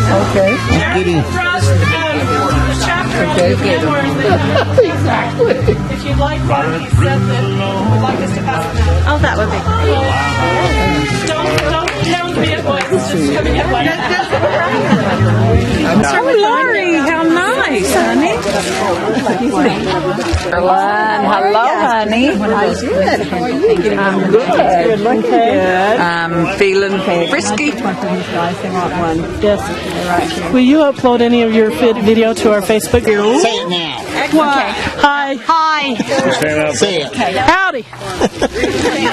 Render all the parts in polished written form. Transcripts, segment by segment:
Okay. Kitty. Okay. Exactly. If you'd like one, he said that he would like us to pass it out. Oh, that would be great. Don't count me at once. Just come and get one. Oh, Lori, how nice, honey. Hello, honey. How you doing? How are you? I'm good. Good looking. Good. I'm feeling frisky. Will you upload any of your video to our Facebook? Say it now. What? Hi. Hi. Say it. Howdy.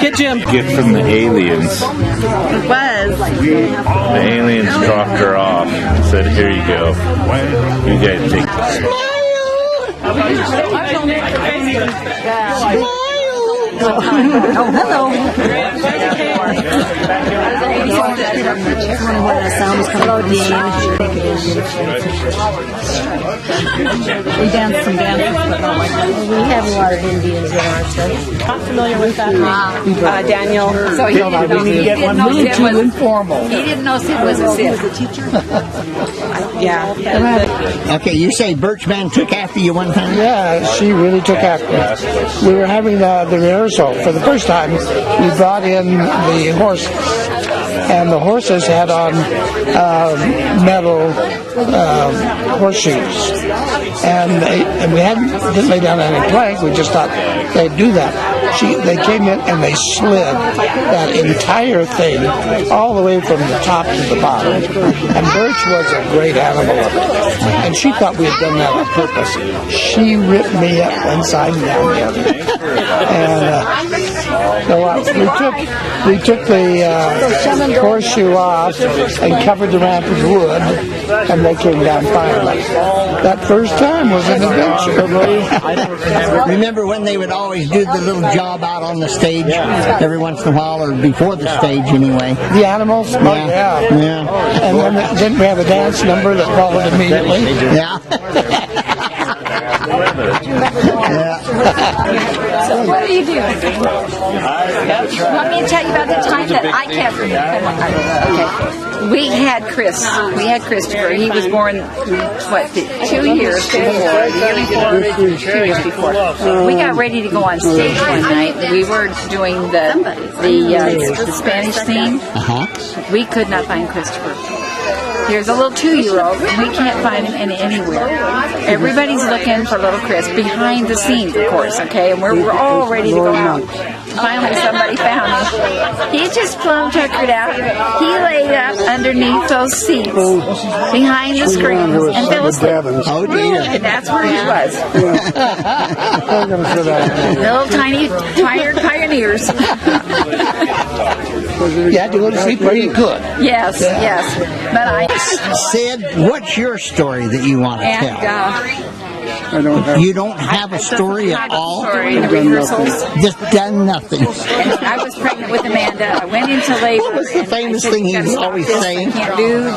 Get Jim. Gift from the aliens. It was. The aliens dropped her off and said, "Here you go. You guys take it." Oh, hello. We danced some dances, but we have a lot of Indians in our church. Not familiar with that name. Daniel. So he didn't know Sid was informal. He didn't know Sid was a Sid. Yeah. Okay, you say Birchman took after you one time? Yeah, she really took after us. We were having the rehearsal. For the first time, we brought in the horses. And the horses had on metal horseshoes. And we didn't lay down any plank. We just thought they'd do that. They came in and they slid that entire thing all the way from the top to the bottom. And Birch was a great animal of it. And she thought we had done that on purpose. She ripped me up one side and down the other. And we took the horseshoe off and covered the ramp with wood, and they came down finally. That first time was an adventure. Remember when they would always do the little job out on the stage every once in a while, or before the stage anyway? The animals? Yeah. And then didn't we have a dance number that followed immediately? Yeah. So what do you do? Want me to tell you about the time that I can't remember? Okay. We had Christopher. He was born, 2 years before, the year before, 2 years before. We got ready to go on stage one night. We were doing the Spanish theme. We could not find Christopher. Here's a little 2-year-old, and we can't find him anywhere. Everybody's looking for little Chris behind the scenes, of course, okay? And we're all ready to go out. Finally, somebody found him. He just plumb tuckered out. He laid up underneath those seats behind the screens and fell asleep. Oh, dear. And that's where he was. Little tiny, tired pioneers. You had to go to sleep where you could. Yes. But Sid, what's your story that you want to tell? You don't have a story at all? Story in the rehearsals. Just done nothing. I was pregnant with Amanda. I went into labor. What was the famous thing he was always saying? I can't do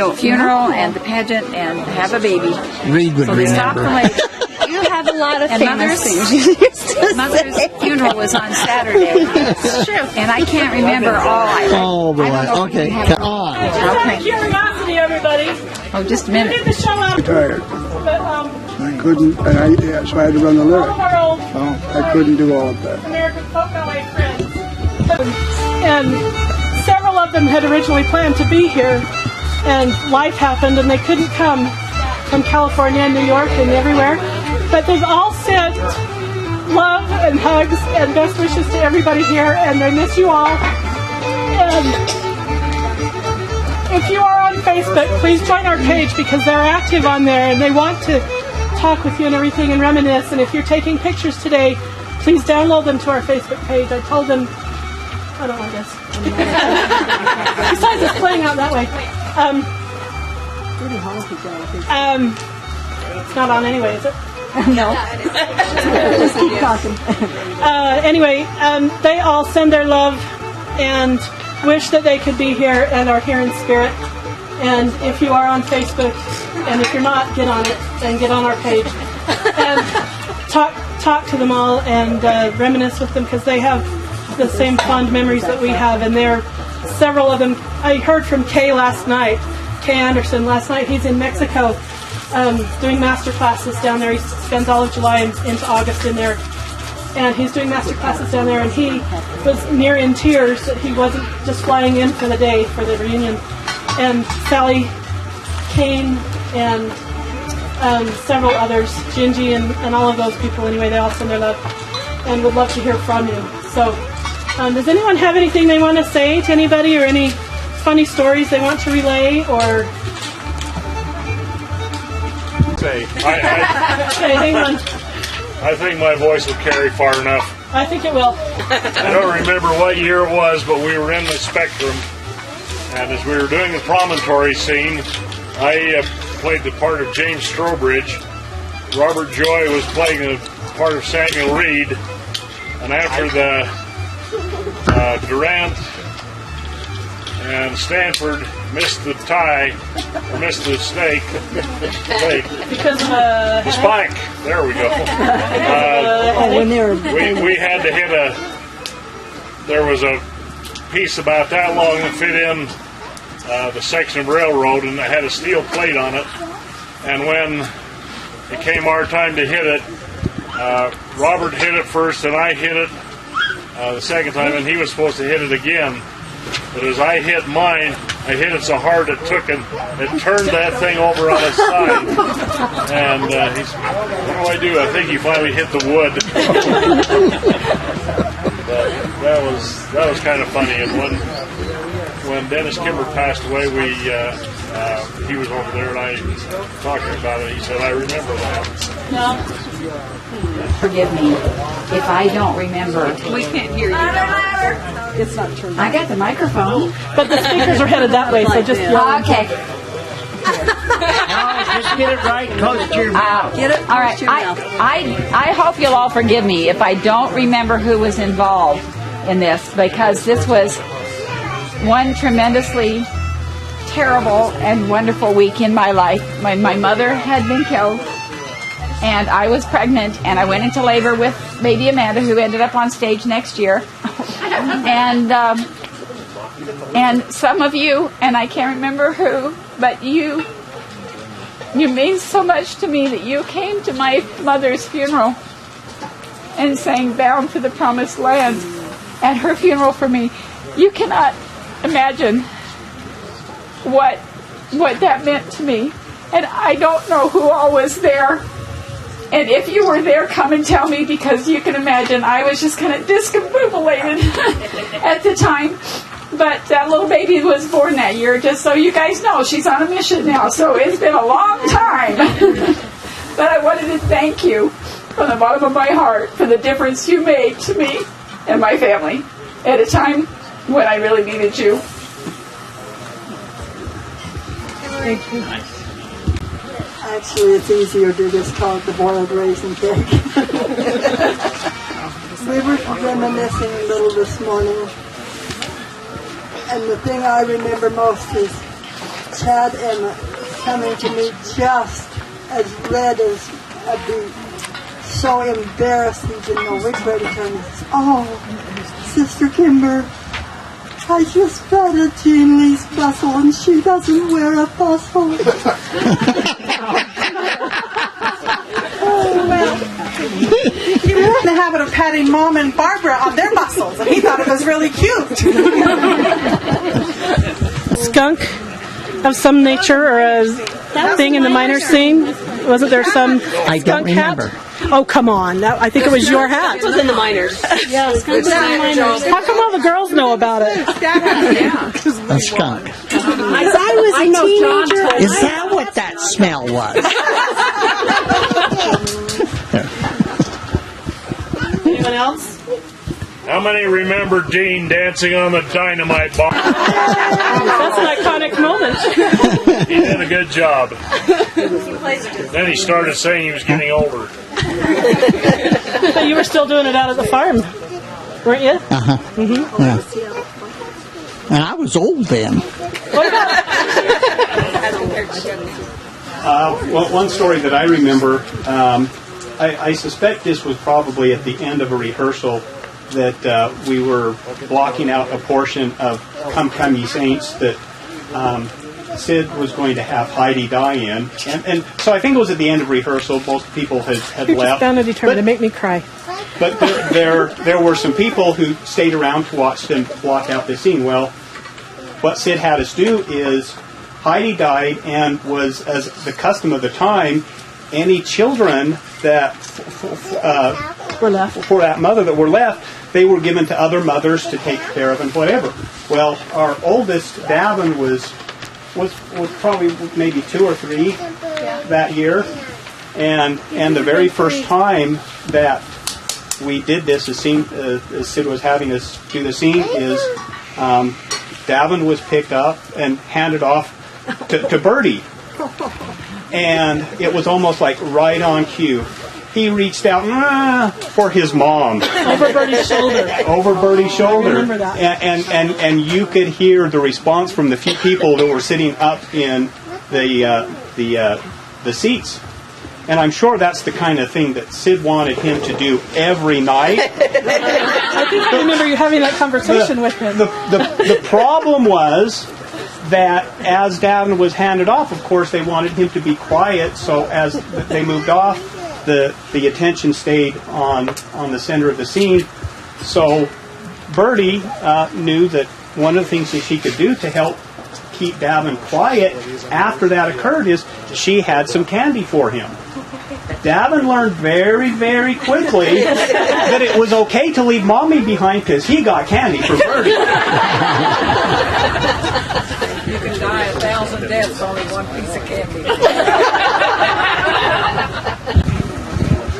the funeral and the pageant and have a baby. Reed would So they stopped the remember. labor. You have a lot of And famous things. Mother's funeral was on Saturday. It's true. And I can't remember all. Oh, boy. Okay, come on. Okay. Curiosity, everybody. Oh, just a minute. Get the show out. Tired. But, I couldn't, so I had to run the lyric. all of our old I couldn't do all of that. American folk ballet friends. And several of them had originally planned to be here, and life happened, and they couldn't come from California and New York and everywhere. But they've all sent love and hugs and best wishes to everybody here, and they miss you all. And if you are on Facebook, please join our page because they're active on there and they want to talk with you and everything and reminisce. And if you're taking pictures today, please download them to our Facebook page. I told them, I don't want this. Besides, it's playing out that way. It's not on anyway, is it? No. Just keep talking. Anyway, they all send their love and wish that they could be here and are here in spirit. And if you are on Facebook, and if you're not, get on it and get on our page and talk to them all and reminisce with them because they have the same fond memories that we have, and they're several of them. I heard from Kay last night, Kay Anderson last night. He's in Mexico doing master classes down there. He spends all of July and into August in there. And he's doing master classes down there, and he was near in tears that he wasn't just flying in for the day for the reunion. And Sally Kane and several others, Gingy and all of those people anyway, they all send their love and would love to hear from you. So does anyone have anything they want to say to anybody, or any funny stories they want to relay, or... Say, Okay, hang on. I think my voice will carry far enough. I think it will. I don't remember what year it was, but we were in the Spectrum, and as we were doing the promontory scene, I played the part of James Strobridge. Robert Joy was playing the part of Samuel Reed, and after the Durant and Stanford missed the tie, or missed the snake, Because of the spike. There we go. We had to hit there was a piece about that long that fit in the section of railroad, and it had a steel plate on it. And when it came our time to hit it, Robert hit it first, and I hit it the second time, and he was supposed to hit it again. But as I hit mine, I hit it so hard it turned that thing over on its side. And he said, "What do? I think he finally hit the wood." But that was kind of funny. And when Dennis Kimber passed away, he was over there, and I talking about it. He said, "I remember that." No. Forgive me if I don't remember. We can't hear you. It's not true. I got the microphone. But the speakers are headed that way, so just yell. Okay. Just get it right close to your mouth. Get it? All right. I hope you'll all forgive me if I don't remember who was involved in this, because this was one tremendously terrible and wonderful week in my life. My mother had been killed, and I was pregnant, and I went into labor with baby Amanda, who ended up on stage next year. And some of you, and I can't remember who, but you mean so much to me that you came to my mother's funeral and sang "Bound for the Promised Land" at her funeral for me. You cannot imagine what that meant to me. And I don't know who all was there. And if you were there, come and tell me, because you can imagine I was just kind of discombobulated at the time. But that little baby was born that year, just so you guys know. She's on a mission now, so it's been a long time. But I wanted to thank you from the bottom of my heart for the difference you made to me and my family at a time when I really needed you. Thank you. Actually, it's easier to just call it the boiled raisin cake. We were reminiscing a little this morning, and the thing I remember most is Chad Emmett coming to me just as red as a beet, so embarrassed he didn't know which way to turn. He says, "Oh, Sister Kimber, I just vetted Jean Lee's bustle, and she doesn't wear a bustle." He was in the habit of patting Mom and Barbara on their muscles, and he thought it was really cute. Skunk of some nature, or a thing in the minor scene? Wasn't there some I don't skunk hat? remember. Oh, come on. I think it was your hat. It was in the minors. Yeah, skunk was in the minors. How come all the girls know about it? A skunk. As I was a teenager, Is that what that smell was? Anyone else? How many remember Dean dancing on the dynamite box? That's an iconic moment. He did a good job. Then he started saying he was getting older. But you were still doing it out at the farm, weren't you? Uh-huh. Mm-hmm. Yeah. And I was old then. What about... Well, one story that I remember, I suspect this was probably at the end of a rehearsal that we were blocking out a portion of Come Come Ye Saints that Sid was going to have Heidi die in. And so I think it was at the end of rehearsal. Most people had You're left. just bound and determined to make me cry. But there were some people who stayed around to watch them block out this scene. Well, what Sid had us do is Heidi died, and was, as the custom of the time, any children that We're left. for that mother that were left, they were given to other mothers to take care of and whatever. Well, our oldest, Davin, was probably maybe 2 or 3 that year, and the very first time that we did this, as Sid was having us do the scene, is Davin was picked up and handed off to Bertie, and it was almost like right on cue. He reached out for his mom. Over Bertie's shoulder. Over Bertie's shoulder. I remember that. And you could hear the response from the few people that were sitting up in the seats. And I'm sure that's the kind of thing that Sid wanted him to do every night. I think I remember you having that conversation with him. The problem was that as Davin was handed off, of course, they wanted him to be quiet. So as they moved off, the attention stayed on the center of the scene. So Bertie knew that one of the things that she could do to help keep Davin quiet after that occurred is she had some candy for him. Davin learned very, very quickly that it was okay to leave Mommy behind because he got candy for Bertie. You can die 1,000 deaths only one piece of candy.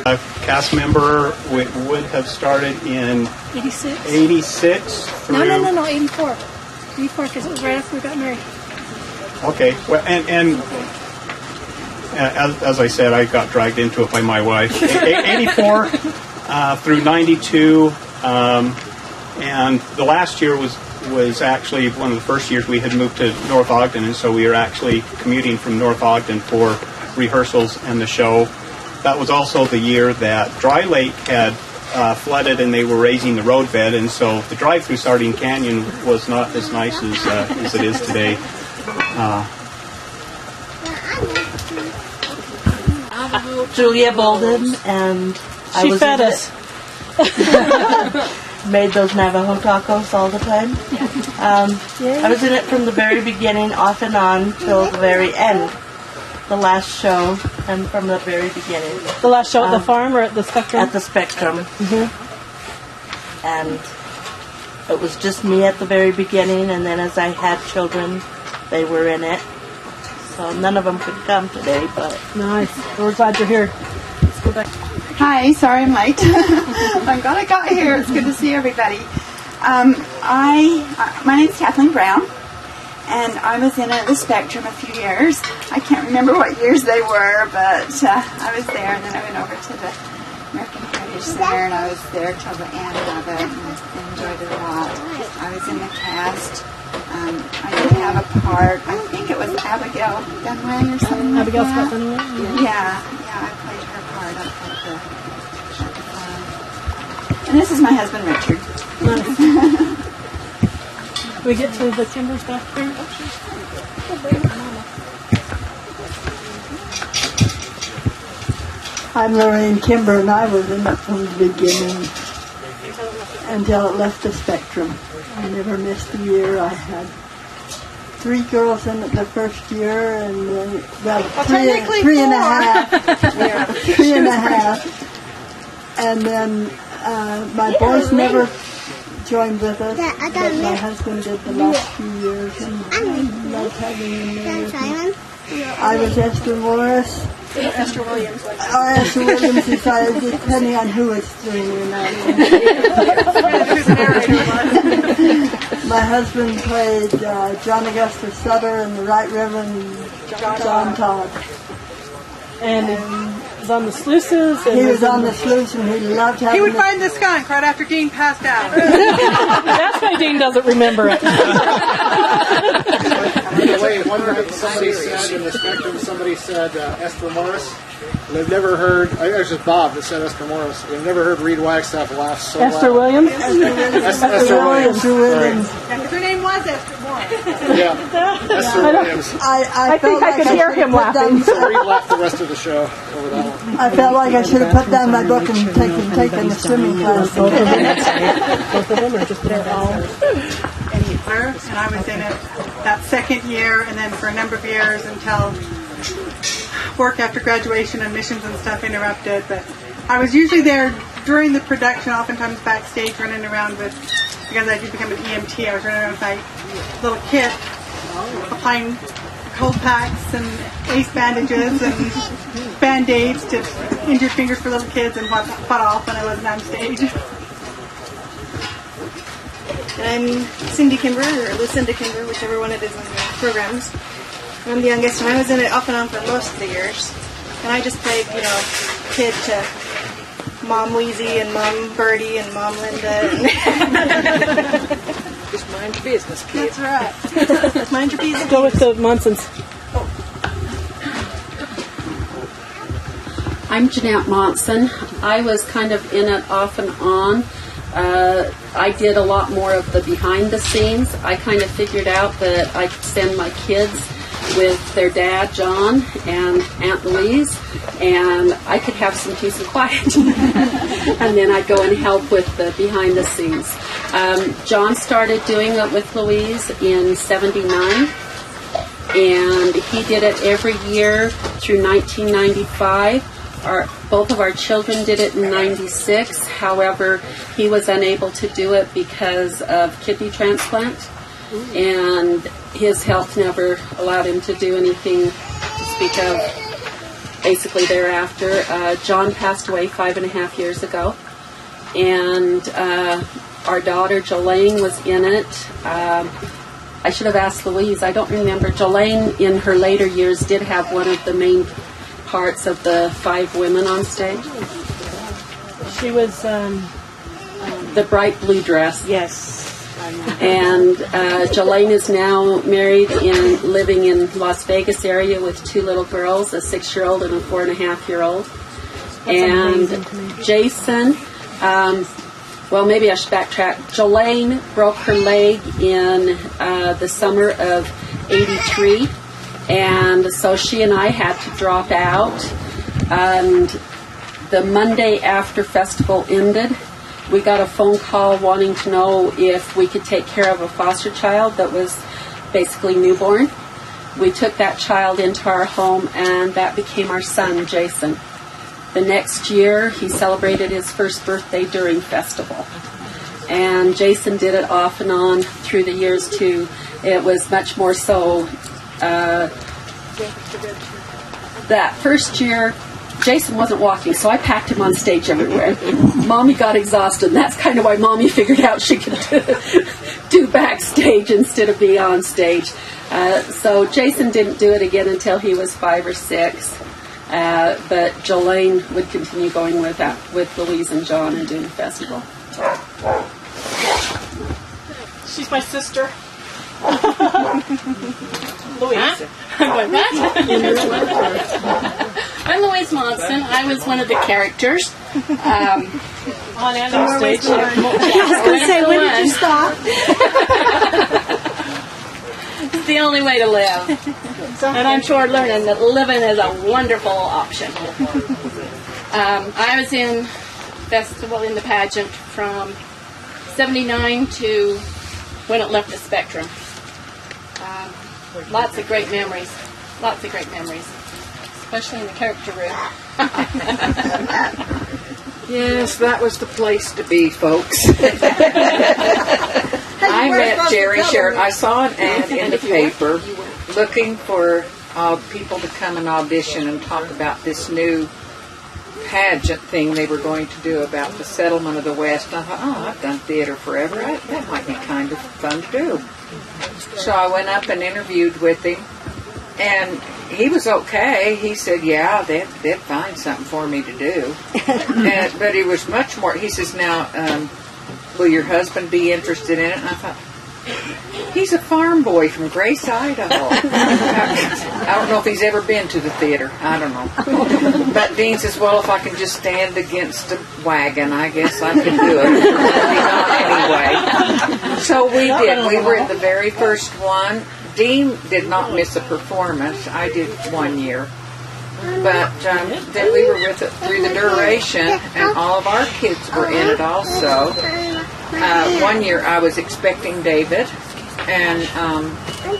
A cast member would have started in 86 through... No, 84. 84, because it was right after we got married. Okay, well, and as I said, I got dragged into it by my wife. 84 through 92, and the last year was actually one of the first years we had moved to North Ogden, and so we were actually commuting from North Ogden for rehearsals and the show. That was also the year that Dry Lake had flooded and they were raising the roadbed, and so the drive through Sardine Canyon was not as nice as it is today. Julia Bolden, and I She was fed in us. made those Navajo tacos all the time. I was in it from the very beginning, off and on, till the very end. The last show, and from the very beginning. The last show at the farm or at the Spectrum? At the Spectrum. And it was just me at the very beginning, and then as I had children, they were in it. So none of them could come today, but... Nice. We're glad you're here. Let's go back. Hi, sorry I'm late. I'm glad I got here. It's good to see everybody. My name's Kathleen Brown, and I was in the Spectrum a few years. I can't remember what years they were, but I was there, and then I went over to the American Heritage Center, and I was there till the end of it, and enjoyed it a lot. I was in the cast. I did have a part. I think it was Abigail Dunway or something like Abigail that. Scott Dunway? Yeah, I played her part up at the farm. And this is my husband, Richard. Nice. We get to the timber stuff here. I'm Lorraine Kimber, and I was in it from the beginning until it left the Spectrum. I never missed a year. I had 3 girls in it the first year, and three and a half. 3 and a half. And then my boys never joined with us, but my husband did the last few years, and I loved having him there with me. I was Esther Morris. Esther Williams. Oh, Esther Williams, depending on who was doing it. My husband played John Augustus Sutter and the Right Reverend John Todd. And he was on the sluices. He was on the sluice, and he loved having He would find the skunk right after Dean passed out. That's why Dean doesn't remember it. the way, one night somebody said in the Spectrum, somebody said Esther Morris. And they've never heard, I think it was just Bob that said Esther Morris. They've never heard Reed Wagstaff laugh so loud. Esther Williams? Esther Williams. Because her name was Esther Morris. Yeah, Esther Williams. I think I could hear him laughing. Reed laughed the rest of the show over that one. I felt like I should have put down my book and taken the swimming class. Both of them are just there all. And I was in it that second year, and then for a number of years until work after graduation and missions and stuff interrupted. But I was usually there during the production, oftentimes backstage, running around with, because I did become an EMT, I was running around with my little kit, applying cold packs and ace bandages and band-aids to injured fingers for little kids and what off when I wasn't on stage. I'm Cindy Kimber, or Lucinda Kimber, whichever one it is on the programs. I'm the youngest, and I was in it off and on for most of the years. And I just played, kid to Mom Wheezy and Mom Birdie and Mom Linda. Just mind your business, kid. That's right. Mind your business. Go with the Monsons. I'm Jeanette Monson. I was kind of in it off and on. I did a lot more of the behind the scenes. I kind of figured out that I could send my kids with their dad, John, and Aunt Louise, and I could have some peace and quiet. And then I'd go and help with the behind the scenes. John started doing it with Louise in '79, and he did it every year through 1995. Both of our children did it in '96. However, he was unable to do it because of kidney transplant, and his health never allowed him to do anything to speak of basically thereafter. John passed away 5.5 years ago, and our daughter Jolene was in it. I should have asked Louise. I don't remember. Jolene in her later years did have one of the main parts of the 5 women on stage. She was the bright blue dress. Yes. And Jolene is now married and living in Las Vegas area with 2 little girls, a 6-year-old and a 4.5-year-old. And Jason, well, maybe I should backtrack. Jolene broke her leg in the summer of '83. And so she and I had to drop out. And the Monday after festival ended, we got a phone call wanting to know if we could take care of a foster child that was basically newborn. We took that child into our home, and that became our son, Jason. The next year, he celebrated his first birthday during festival. And Jason did it off and on through the years, too. It was much more so that first year, Jason wasn't walking, so I packed him on stage everywhere. Mommy got exhausted, and that's kind of why Mommy figured out she could do backstage instead of be on stage. So Jason didn't do it again until he was 5 or 6. But Jolene would continue going with Louise and John and doing the festival. She's my sister. Louise. I'm going, what? I'm Louise Monson. I was one of the characters. On and off stage. I was going to say, when did you stop? It's the only way to live. And I'm sure learning that living is a wonderful option. I was in festival in the pageant from '79 to when it left the Spectrum. Lots of great memories. Lots of great memories. Especially in the character room. Yes, that was the place to be, folks. I met Jerry Sheridan. I saw an ad in the paper looking for people to come and audition and talk about this new pageant thing they were going to do about the settlement of the West. And I thought, oh, I've done theater forever. That might be kind of fun to do. So I went up and interviewed with him, and he was okay. He said, yeah, they'd find something for me to do. But he was much more, he says, now, will your husband be interested in it? And I thought, He's a farm boy from Grace, Idaho. I don't know if he's ever been to the theater. I don't know. But Dean says, well, if I can just stand against a wagon, I guess I can do it. Anyway. So we did. We were at the very first one. Dean did not miss a performance. I did 1 year. But then we were with it through the duration, and all of our kids were in it also. 1 year I was expecting David, and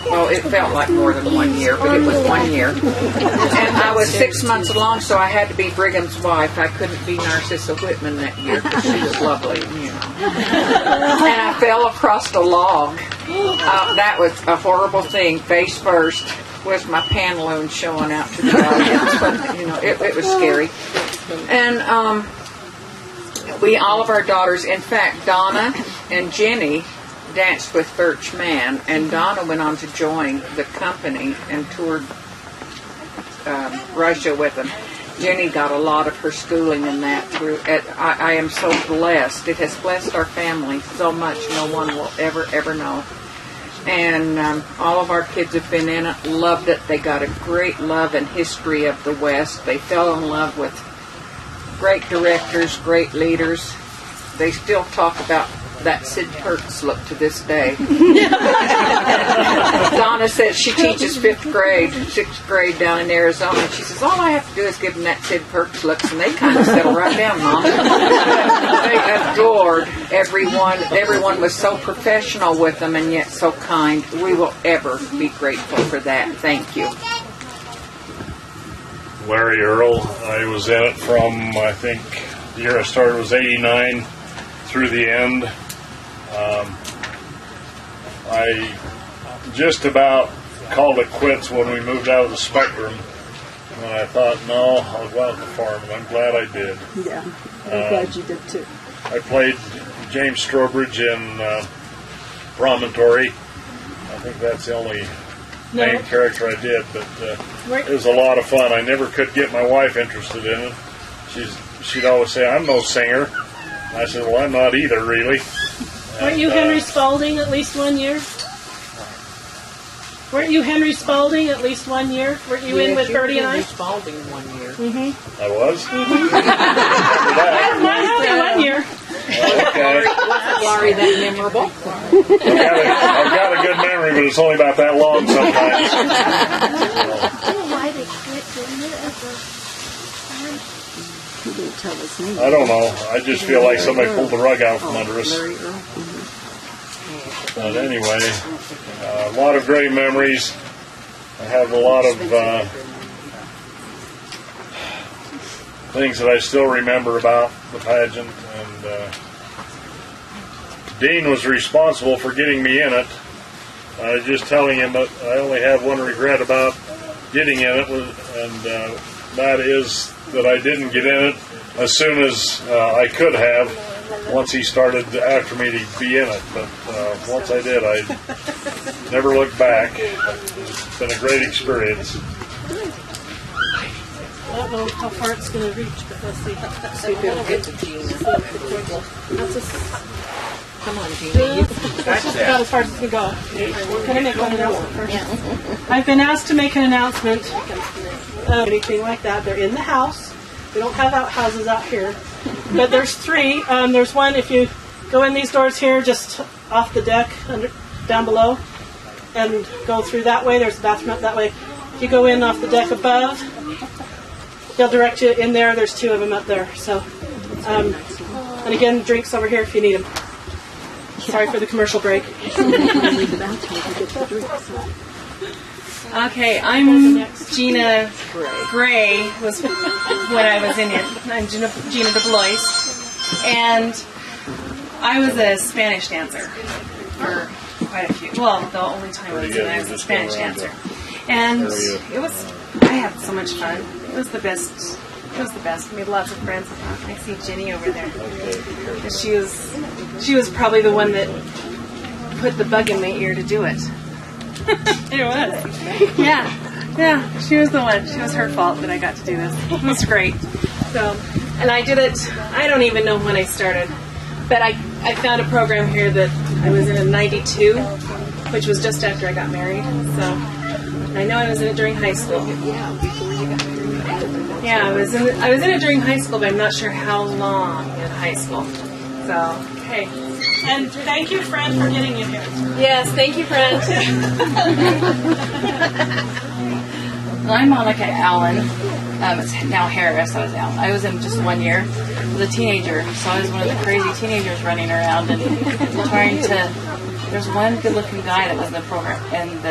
well, it felt like more than 1 year, but it was 1 year. And I was 6 months along, so I had to be Brigham's wife. I couldn't be Narcissa Whitman that year because she was lovely, you know. And I fell across the log. That was a horrible thing, face first, with my pantaloons showing out to the audience. But, you know, it was scary. And all of our daughters, in fact, Donna and Jenny danced with Birch Mann, and Donna went on to join the company and toured Russia with them. Jenny got a lot of her schooling in that through. I am so blessed. It has blessed our family so much no one will ever know. And all of our kids have been in it, loved it. They got a great love and history of the West. They fell in love with great directors, great leaders. They still talk about that Sid Perks look to this day. Donna says she teaches 6th grade down in Arizona, and she says, all I have to do is give them that Sid Perks looks, and they kind of settle right down, Mom. They adored everyone. Everyone was so professional with them, and yet so kind. We will ever be grateful for that. Thank you. Larry Earl, I was in it from, I think, the year I started was 89 through the end. I just about called it quits when we moved out of the Spectrum, and I thought, no, I'll go out and perform, and I'm glad I did. Yeah, I'm glad you did too. I played James Strobridge in Promontory. I think that's the only main character I did, but it was a lot of fun. I never could get my wife interested in it. She'd always say, I'm no singer. I said, well, I'm not either, really. Weren't you Henry Spalding at least 1 year? Weren't you Henry Spalding at least 1 year? Weren't you in with Bertie and I? Henry Spalding 1 year. Mm-hmm. I was? Mm-hmm. My husband 1 year. Okay. Wasn't Laurie that memorable? I've got a good memory, but it's only about that long sometimes. Why they quit, didn't it? He didn't tell his name. I don't know. I just feel like somebody pulled the rug out from under us. But anyway, a lot of great memories. I have a lot of things that I still remember about the pageant. And Dean was responsible for getting me in it. I was just telling him that I only have one regret about getting in it, and that is that I didn't get in it as soon as I could have once he started after me to be in it. But once I did, I never looked back. It's been a great experience. I don't know how far it's going to reach, but let's see. See if it'll get to Gina. Come on, Gina. That's just about as far as it can go. Can I make one announcement first? I've been asked to make an announcement. Anything like that. They're in the house. We don't have outhouses out here. But there's 3. There's one if you go in these doors here, just off the deck, down below, and go through that way. There's a bathroom up that way. If you go in off the deck above, they'll direct you in there. There's 2 of them up there. So, and again, drinks over here if you need them. Sorry for the commercial break. Okay, I'm Gina Gray, was when I was in it. I'm Gina DeBlois, and I was a Spanish dancer for quite a few. Well, the only time I was in it, I was a Spanish dancer, and I had so much fun. It was the best. It was the best. I made lots of friends. I see Jenny over there. She was probably the one that put the bug in my ear to do it. It was. Yeah, she was the one. She was her fault that I got to do this. It was great. So, and I did it, I don't even know when I started, but I I found a program here that I was in 92, which was just after I got married. So I know I was in it during high school. Yeah, before you got married. Yeah, I was in it during high school, but I'm not sure how long in high school. So, okay. And thank you, Fred, for getting you here. Yes, thank you, Fred. I'm Monica Allen. It's now Harris. I was in just 1 year. I was a teenager, so I was one of the crazy teenagers running around and trying to. There's one good-looking guy that was in the program and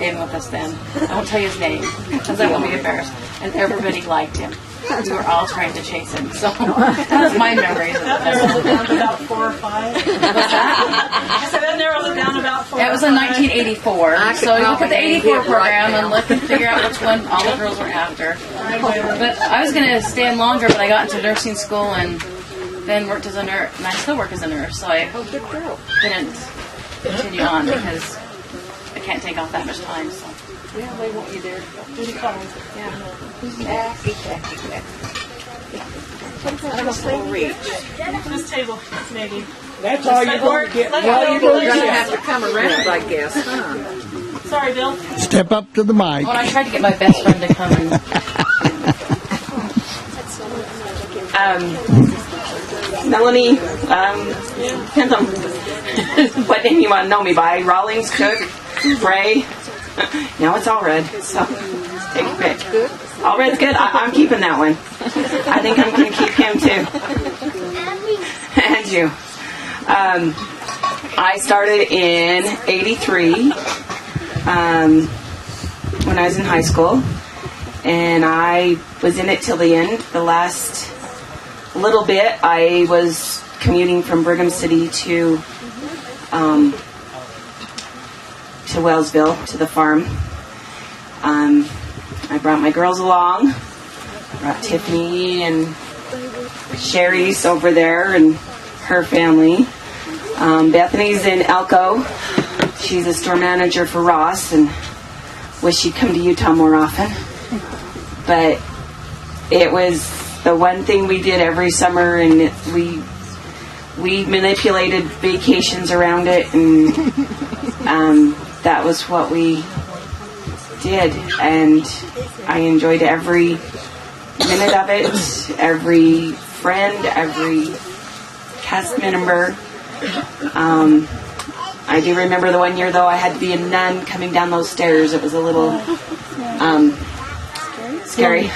in with us then. I won't tell you his name because I won't be embarrassed. And everybody liked him. We were all trying to chase him. So that's my memories. That narrows it down to about 4 or 5. What's that? So that narrows it down to about 4 That was in 1984. So we look at the 84 program and look and figure out which one all the girls were after. But I was going to stay in longer, but I got into nursing school and then worked as a nurse. And I still work as a nurse, so I didn't continue on because I can't take off that much time. So. Yeah, they want you there. Pretty close. Yeah. Sometimes they'll reach. This table, maybe. That's all you're going to get. Well, you're going to have to come around, I guess, huh? Sorry, Bill. Step up to the mic. Well, I tried to get my best friend to come and. Melanie, depends on what name you want to know me by. Rawlings, Cook, Bray. Now it's all red, so take a pick. All red's good. I'm keeping that one. I think I'm going to keep him too. And you. I started in '83 when I was in high school, and I was in it till the end. The last little bit, I was commuting from Brigham City to Wellsville, to the farm. I brought my girls along. Brought Tiffany and Sherry's over there and her family. Bethany's in Elko. She's a store manager for Ross and wish she'd come to Utah more often. But it was the one thing we did every summer, and we manipulated vacations around it, and that was what we did, and I enjoyed every minute of it, every friend, every cast member. I do remember the 1 year, though, I had to be a nun coming down those stairs. It was a little scary.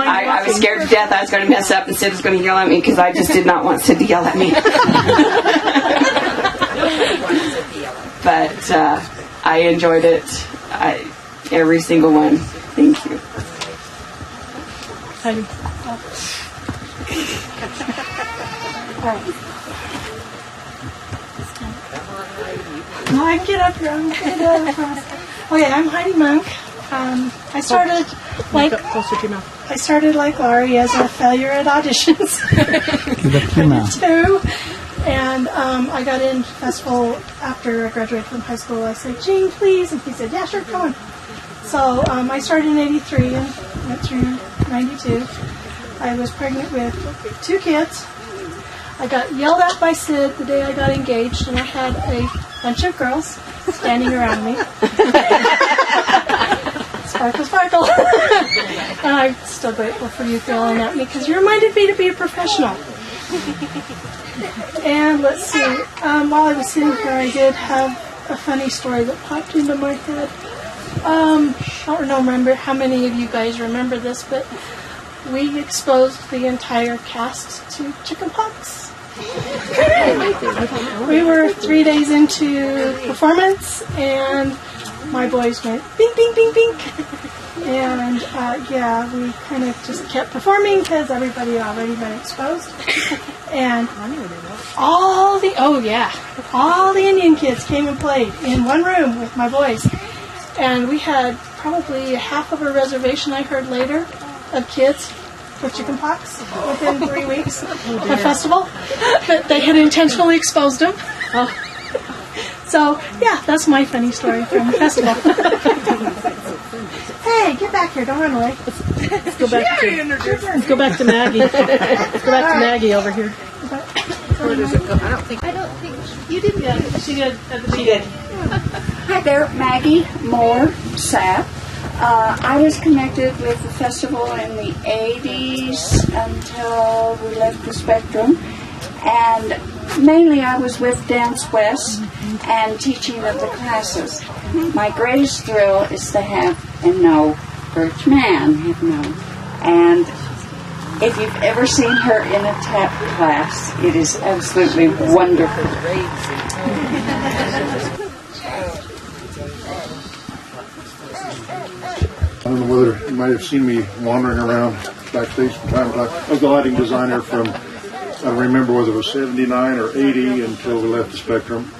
I was scared to death I was going to mess up and Sid was going to yell at me because I just did not want Sid to yell at me. But I enjoyed it. Every single one. Thank you. No, I can get up here. Okay, I'm Heidi Monk. I started like Laurie as a failure at auditions. Too. And I got in festival after I graduated from high school. I said, Gene, please. And he said, yeah, sure, come on. So I started in '83 and went through '92. I was pregnant with 2 kids. I got yelled at by Sid the day I got engaged, and I had a bunch of girls standing around me. Sparkle, sparkle. And I'm still grateful for you yelling at me because you reminded me to be a professional. And let's see, while I was sitting here, I did have a funny story that popped into my head. I don't remember how many of you guys remember this, but we exposed the entire cast to chickenpox. We were 3 days into performance, and my boys went bing, bing, bing, bing. And we kind of just kept performing because everybody had already been exposed. And all the Indian kids came and played in one room with my boys. And we had probably half of a reservation, I heard later, of kids with chickenpox within 3 weeks of the festival. But they had intentionally exposed them. So, yeah, that's my funny story from the festival. Hey, get back here. Don't run away. Let's go back to Maggie. Let's go back to Maggie over here. Where does it go? I don't think you did. Yeah, she did. She did. Hi there, Maggie Moore Sapp. I was connected with the festival in the 80s until we left the Spectrum, and mainly I was with Dance West and teaching of the classes. My greatest thrill is to have and know Birch Mann, and if you've ever seen her in a tap class, it is absolutely wonderful. I don't know whether you might have seen me wandering around backstage from time to time. I was the lighting designer from, I don't remember whether it was 79 or 80 until we left the Spectrum.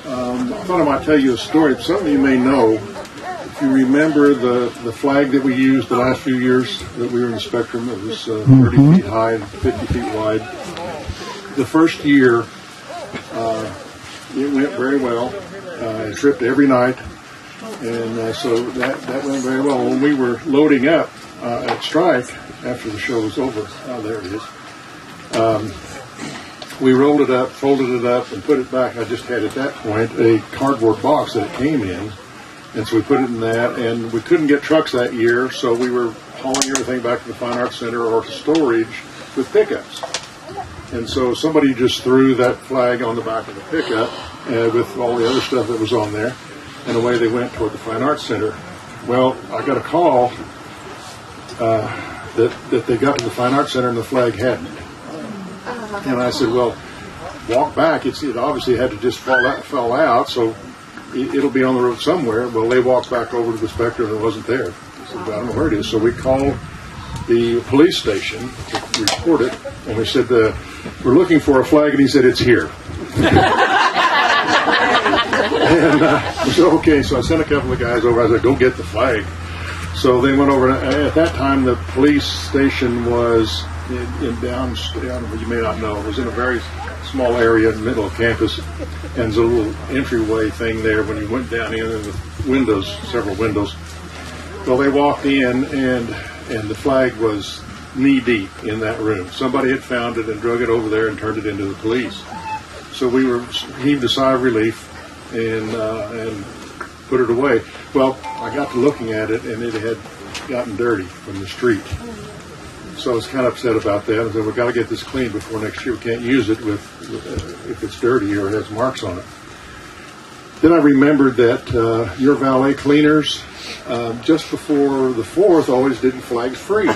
I thought I might tell you a story. Some of you may know, if you remember the flag that we used the last few years that we were in the Spectrum, it was 30 feet high and 50 feet wide. The first year, it went very well. It tripped every night. And so that went very well. When we were loading up at Strike after the show was over, there it is, we rolled it up, folded it up, and put it back. I just had at that point a cardboard box that it came in, and so we put it in that. And we couldn't get trucks that year, so we were hauling everything back to the Fine Arts Center or to storage with pickups. And so somebody just threw that flag on the back of the pickup with all the other stuff that was on there. And away they went toward the Fine Arts Center. Well, I got a call that they got to the Fine Arts Center and the flag hadn't. And I said, well, walk back. It obviously had to just fall out, so it'll be on the road somewhere. Well, they walked back over to the Spectrum and it wasn't there. I said, well, I don't know where it is. So we called the police station to report it, and we said, we're looking for a flag, and he said, it's here. And we said, okay, so I sent a couple of guys over. I said, go get the flag. So they went over. At that time, the police station was in down, you may not know, it was in a very small area in the middle of campus. And there's a little entryway thing there when you went down in with windows, several windows. Well, they walked in, and the flag was knee-deep in that room. Somebody had found it and drug it over there and turned it into the police. So we heaved a sigh of relief and put it away. Well, I got to looking at it, and it had gotten dirty from the street. So I was kind of upset about that. I said, we've got to get this cleaned before next year. We can't use it if it's dirty or it has marks on it. Then I remembered that your valet cleaners, just before the 4th, always did flags free.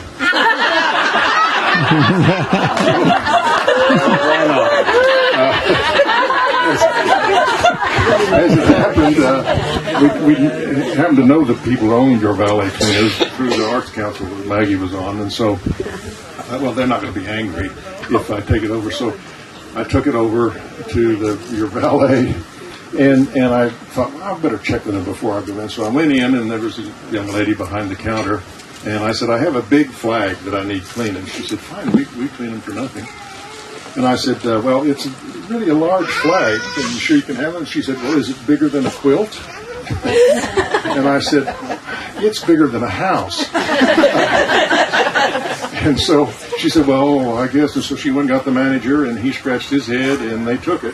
As it happened, we happened to know the people who owned your valet cleaners through the Arts Council that Maggie was on, and so, well, they're not going to be angry if I take it over. So I took it over to your valet, and I thought, well, I better check with them before I go in. So I went in, and there was a young lady behind the counter, and I said, I have a big flag that I need cleaning. She said, fine, we clean them for nothing. And I said, well, it's really a large flag. Are you sure you can have it? And she said, well, is it bigger than a quilt? And I said, it's bigger than a house. And so she said, well, I guess. And so she went and got the manager, and he scratched his head, and they took it.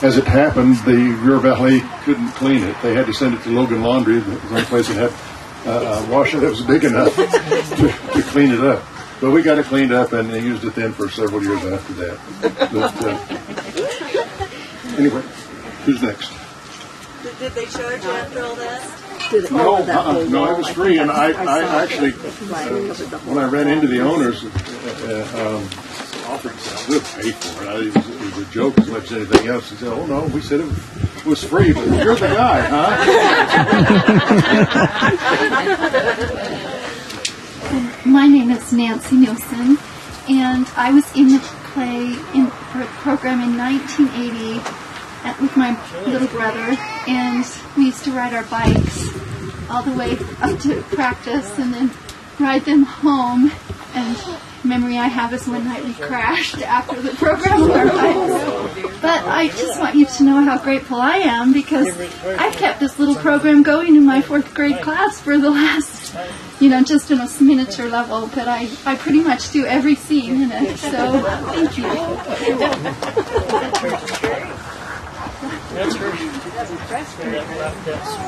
As it happened, the Rear Valet couldn't clean it. They had to send it to Logan Laundry, the only place that had a washer that was big enough to clean it up. But we got it cleaned up, and they used it then for several years after that. But anyway, who's next? Did they charge you after all that? No, it was free, and I actually, when I ran into the owners, offered to we'll pay for it. It was a joke as much as anything else. He said, oh no, we said it was free, but you're the guy, huh? My name is Nancy Nielsen, and I was in the program in 1980 with my little brother, and we used to ride our bikes all the way up to practice and then ride them home. And the memory I have is one night we crashed after the program with our bikes. But I just want you to know how grateful I am, because I've kept this little program going in my 4th grade class for the last just on a miniature level, but I pretty much do every scene in it, so thank you.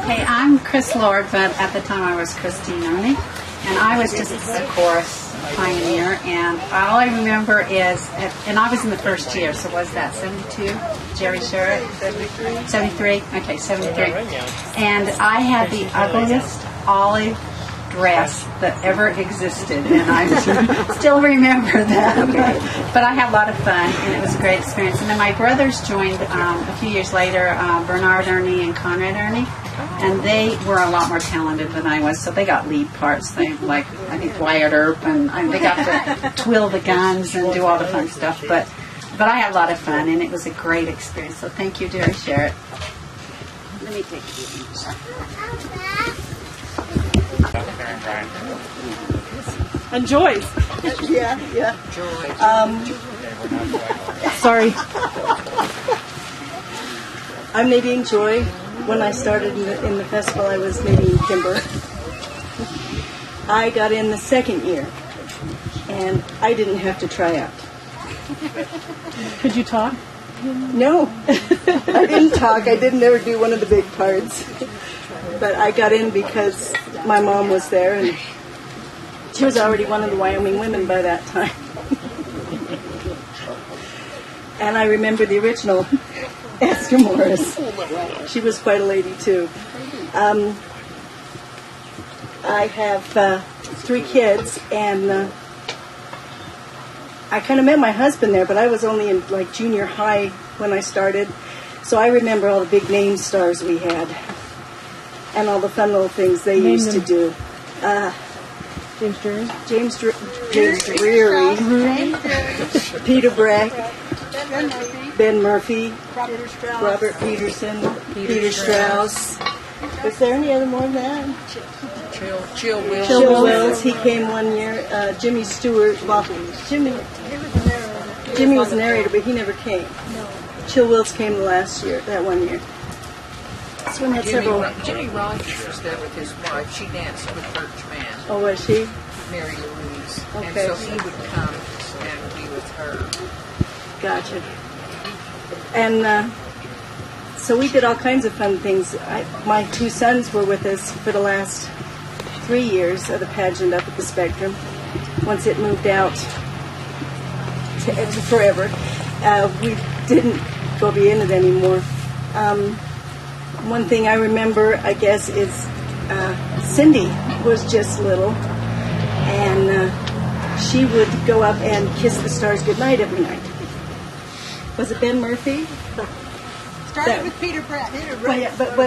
Hey, I'm Chris Lord, but at the time I was Christine only, and I was just a chorus pioneer, and all I remember is, and I was in the first year, so was that 72? Jerry Sherritt? 73? Okay, 73. And I had the ugliest olive dress that ever existed, and I still remember that. Okay. But I had a lot of fun, and it was a great experience. And then my brothers joined a few years later, Bernard Ernie and Conrad Ernie, and they were a lot more talented than I was, so they got lead parts. They, like, I think Wyatt Earp, and they got to twill the guns and do all the fun stuff. But I had a lot of fun, and it was a great experience. So thank you, Jerry Sherritt. Let me take you. And Joyce. Yeah. Sorry. I'm Nadine Joy. When I started in the festival, I was Nadine Kimber. I got in the second year, and I didn't have to try out. Could you talk? No, I didn't talk. I didn't ever do one of the big parts. But I got in because my mom was there, and she was already one of the Wyoming women by that time. And I remember the original Esther Morris. She was quite a lady, too. I have 3 kids, and I kind of met my husband there, but I was only in like junior high when I started. So I remember all the big name stars we had and all the fun little things they used to do. James Drury. James Drury. Peter Breck. Ben Murphy. Robert Peterson. Peter Strauss. Was there any other more than that? Chill Wills. Chill Wills. He came one year. Jimmy Stewart. Well, Jimmy was a narrator, but he never came. Chill Wills came that one year. This one had several. Jimmy Rogers was there with his wife. She danced with Birch Mann. Oh, was she? Mary Louise. Okay. And so he would come and be with her. Gotcha. And so we did all kinds of fun things. My 2 sons were with us for the last 3 years of the pageant up at the Spectrum. Once it moved out to forever, we didn't go be in it anymore. One thing I remember, I guess, is Cindy was just little, and she would go up and kiss the stars goodnight every night. Was it Ben Murphy? Started with Peter Brett. Well, yeah, but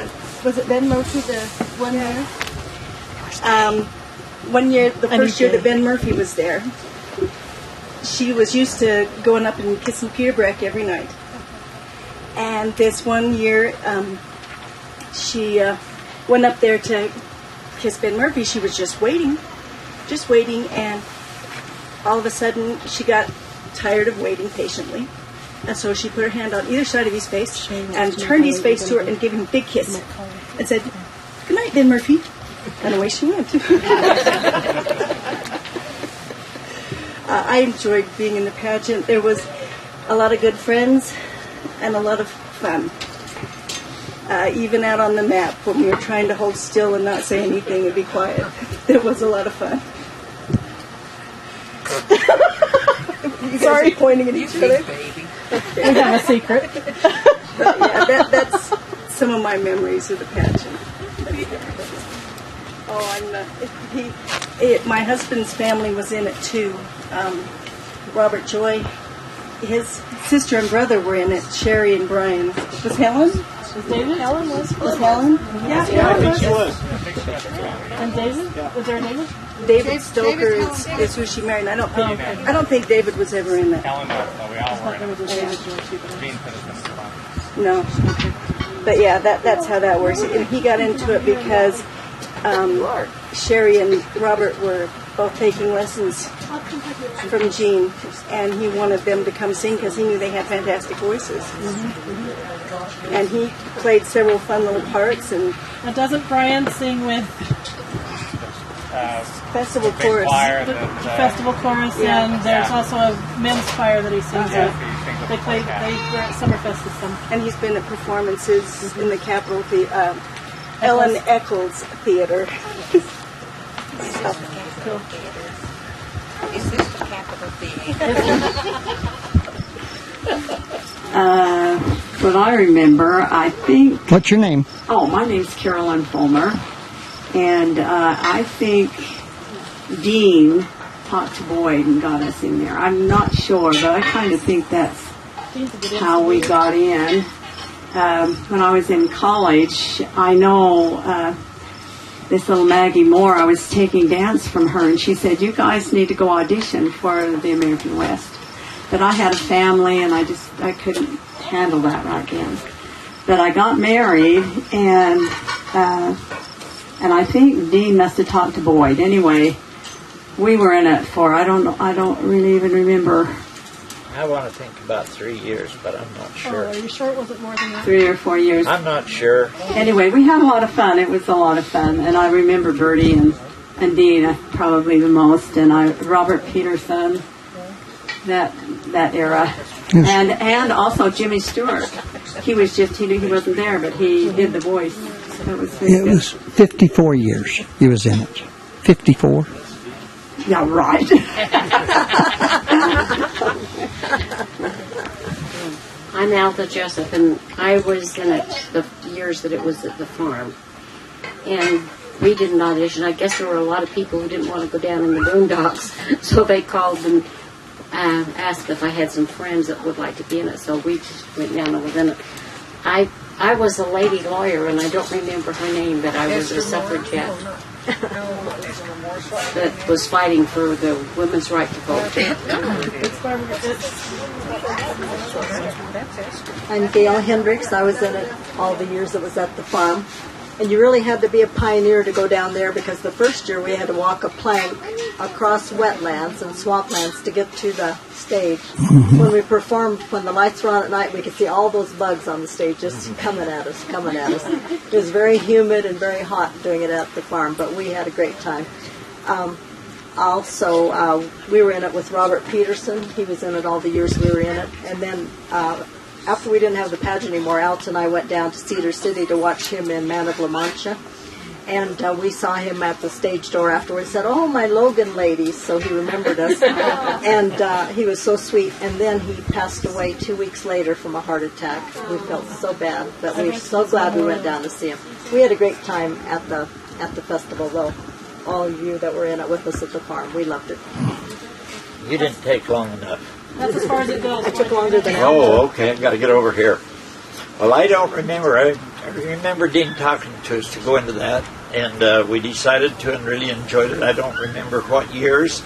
was it Ben Murphy the one year? One year, the first year that Ben Murphy was there, she was used to going up and kissing Peter Breck every night. And this one year, she went up there to kiss Ben Murphy. She was just waiting, and all of a sudden she got tired of waiting patiently. And so she put her hand on either side of his face and turned his face to her and gave him a big kiss and said, "Good night, Ben Murphy." And away she went. I enjoyed being in the pageant. There was a lot of good friends and a lot of fun. Even out on the map when we were trying to hold still and not say anything and be quiet. There was a lot of fun. You guys are pointing at each other. We have a secret. But yeah, that's some of my memories of the pageant. Oh, my husband's family was in it too. Robert Joy, his sister and brother were in it. Sherry and Brian. Was Helen? Was David? Helen was Helen? Yeah, Helen I think she was. And David? Was there a David? David Stoker is who she married. I don't think David was ever in that. No. But yeah, that's how that works. And he got into it because Sherry and Robert were both taking lessons from Jean, and he wanted them to come sing because he knew they had fantastic voices. Mm-hmm. And he played several fun little parts. And doesn't Brian sing with Festival big chorus. choir the festival chorus, and there's also a men's choir that he sings Yeah. with. They were at Summerfest this summer. And he's been at performances in the Capitol Ellen Eccles Theater. Cool. Is this the Capitol Theater? What I remember, I think... What's your name? Oh, my name's Carolyn Fulmer. And I think Dean talked to Boyd and got us in there. I'm not sure, but I kind of think that's how we got in. When I was in college, I know this little Maggie Moore, I was taking dance from her, and she said, you guys need to go audition for the American West. But I had a family, and I couldn't handle that right then. But I got married, and I think Dean must have talked to Boyd. Anyway, we were in it for, I don't really even remember. I want to think about 3 years, but I'm not sure. Oh, are you sure it wasn't more than that? 3 or 4 years. I'm not sure. Anyway, we had a lot of fun. It was a lot of fun. And I remember Bertie and Dean probably the most. And Robert Peterson, that era. Yes. And also Jimmy Stewart. He wasn't there, but he did the voice. That was very It good. was 54 years he was in it. 54. Yeah, right. I'm Alta Jessup, and I was in it the years that it was at the farm. And we did an audition. I guess there were a lot of people who didn't want to go down in the boondocks, so they called and asked if I had some friends that would like to be in it. So we just went down and was in it. I was a lady lawyer, and I don't remember her name, but I was a suffragette that was fighting for the women's right to vote. I'm Gail Hendricks. I was in it all the years it was at the farm. And you really had to be a pioneer to go down there, because the first year we had to walk a plank across wetlands and swamplands to get to the stage. Mm-hmm. When we performed, when the lights were on at night, we could see all those bugs on the stage just coming at us. It was very humid and very hot doing it at the farm, but we had a great time. Also, we were in it with Robert Peterson. He was in it all the years we were in it. And then after we didn't have the pageant anymore, Alta and I went down to Cedar City to watch him in Man of La Mancha. And we saw him at the stage door afterwards. Said, "Oh, my Logan ladies." So he remembered us. And he was so sweet. And then he passed away 2 weeks later from a heart attack. We felt so bad, but we were so glad we went down to see him. We had a great time at the festival, though. All of you that were in it with us at the farm, we loved it. You didn't take long enough. That's as far as it goes. I took longer than Oh, okay. I've got to get over here. Well, I don't remember. I remember Dean talking to us to go into that, and we decided to and really enjoyed it. I don't remember what years.